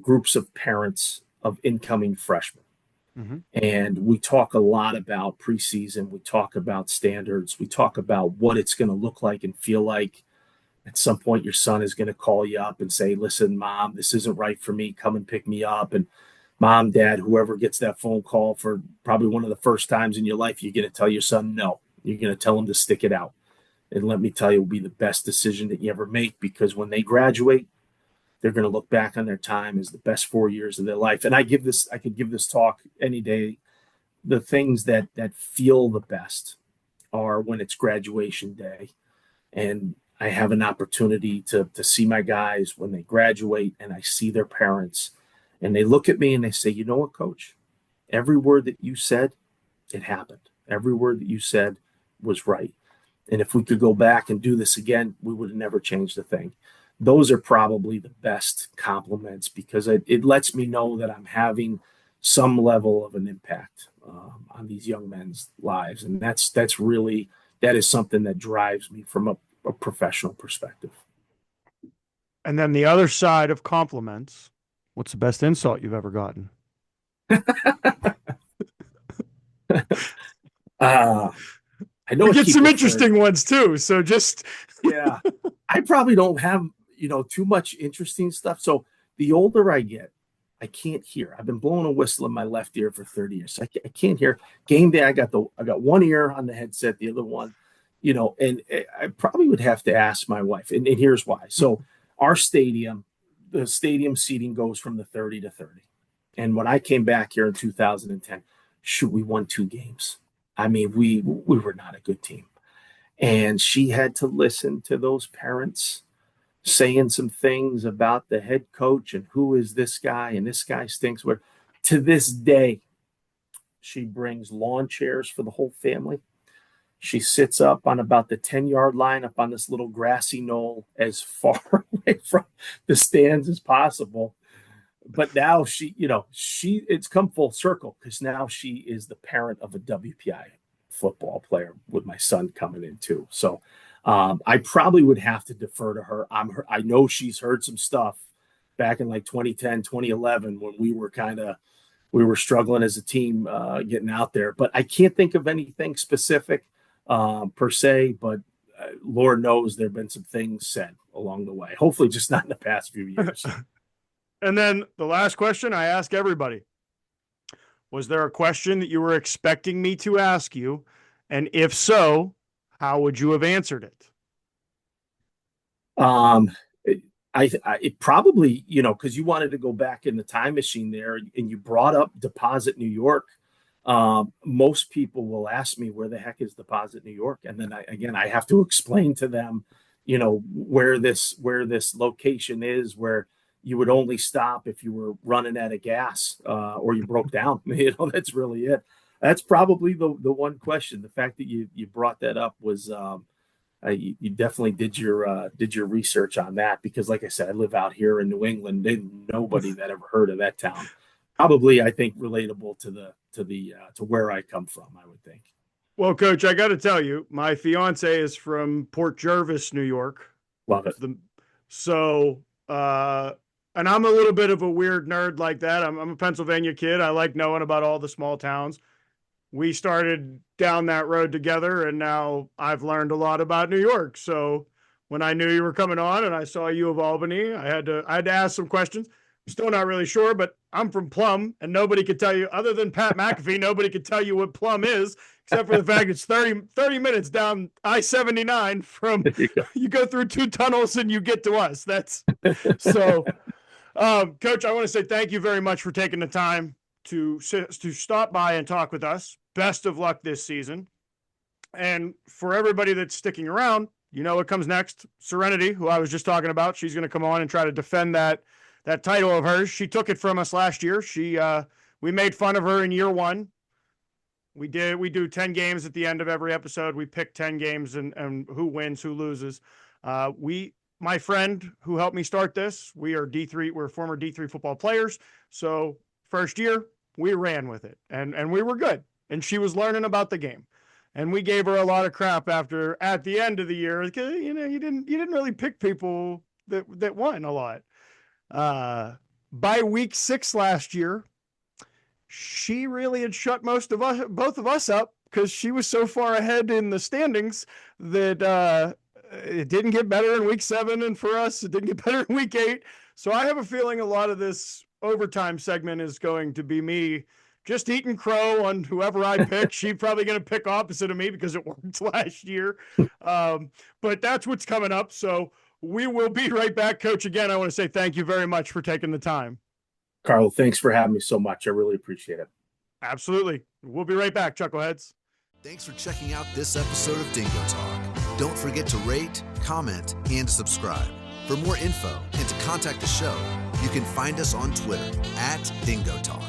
groups of parents of incoming freshmen. Mm-hmm. And we talk a lot about preseason. We talk about standards. We talk about what it's going to look like and feel like. At some point, your son is going to call you up and say, listen, mom, this isn't right for me. Come and pick me up. And mom, dad, whoever gets that phone call for probably one of the first times in your life, you're going to tell your son no. You're going to tell him to stick it out. And let me tell you, it will be the best decision that you ever make, because when they graduate, they're going to look back on their time as the best 4 years of their life. And I could give this talk any day. The things that feel the best are when it's graduation day, and I have an opportunity to see my guys when they graduate, and I see their parents, and they look at me and they say, you know what, coach, every word that you said, it happened. Every word that you said was right. And if we could go back and do this again, we would have never changed a thing. Those are probably the best compliments, because it lets me know that I'm having some level of an impact on these young men's lives. And that is something that drives me from a professional perspective. And then the other side of compliments. What's the best insult you've ever gotten? I know We I get keep some referring. interesting ones too. So just Yeah, I probably don't have, too much interesting stuff. So the older I get, I can't hear. I've been blowing a whistle in my left ear for 30 years. So I can't hear. Game day, I got one ear on the headset, the other one, and I probably would have to ask my wife. And here's why. So our stadium, the stadium seating goes from the 30 to 30. And when I came back here in 2010, shoot, we won 2 games. I mean, we were not a good team. And she had to listen to those parents saying some things about the head coach and who is this guy and this guy stinks. Where to this day, she brings lawn chairs for the whole family. She sits up on about the 10-yard line up on this little grassy knoll as far away from the stands as possible. But now it's come full circle because now she is the parent of a WPI football player with my son coming in too. So I probably would have to defer to her. I know she's heard some stuff back in like 2010, 2011 when we were struggling as a team getting out there. But I can't think of anything specific per se, but Lord knows there have been some things said along the way. Hopefully just not in the past few years. And then the last question I ask everybody, was there a question that you were expecting me to ask you? And if so, how would you have answered it? It probably, because you wanted to go back in the time machine there and you brought up Deposit New York. Most people will ask me, where the heck is Deposit New York? And then I have to explain to them, where this location is, where you would only stop if you were running out of gas or you broke down. That's really it. That's probably the one question. The fact that you brought that up was you definitely did your research on that, because like I said, I live out here in New England. There's nobody that ever heard of that town. Probably, I think, relatable to where I come from, I would think. Well, Coach, I got to tell you, my fiance is from Port Jervis, New York. Love it. And I'm a little bit of a weird nerd like that. I'm a Pennsylvania kid. I like knowing about all the small towns. We started down that road together, and now I've learned a lot about New York. So when I knew you were coming on and I saw U of Albany, I had to ask some questions. I'm still not really sure, but I'm from Plum, and nobody could tell you, other than Pat McAfee, nobody could tell you what Plum is, except for the fact it's 30 minutes down I-79 from, you go through 2 tunnels and you get to us. That's so, Coach, I want to say thank you very much for taking the time to stop by and talk with us. Best of luck this season. And for everybody that's sticking around, what comes next. Serenity, who I was just talking about, she's going to come on and try to defend that title of hers. She took it from us last year. We made fun of her in year 1. We do 10 games at the end of every episode. We pick 10 games and who wins, who loses. My friend who helped me start this, we're former D3 football players. So first year we ran with it and we were good. And she was learning about the game. And we gave her a lot of crap at the end of the year. Because, you didn't really pick people that won a lot. By week 6 last year, she really had shut both of us up, because she was so far ahead in the standings that it didn't get better in week 7. And for us, it didn't get better in week 8. So I have a feeling a lot of this overtime segment is going to be me just eating crow on whoever I pick. She's probably going to pick opposite of me because it worked last year. But that's what's coming up. So we will be right back. Coach, again, I want to say thank you very much for taking the time. Carl, thanks for having me so much. I really appreciate it. Absolutely. We'll be right back, Chuckleheads. Thanks for checking out this episode of Dingo Talk. Don't forget to rate, comment, and subscribe. For more info and to contact the show, you can find us on Twitter @DingoTalk.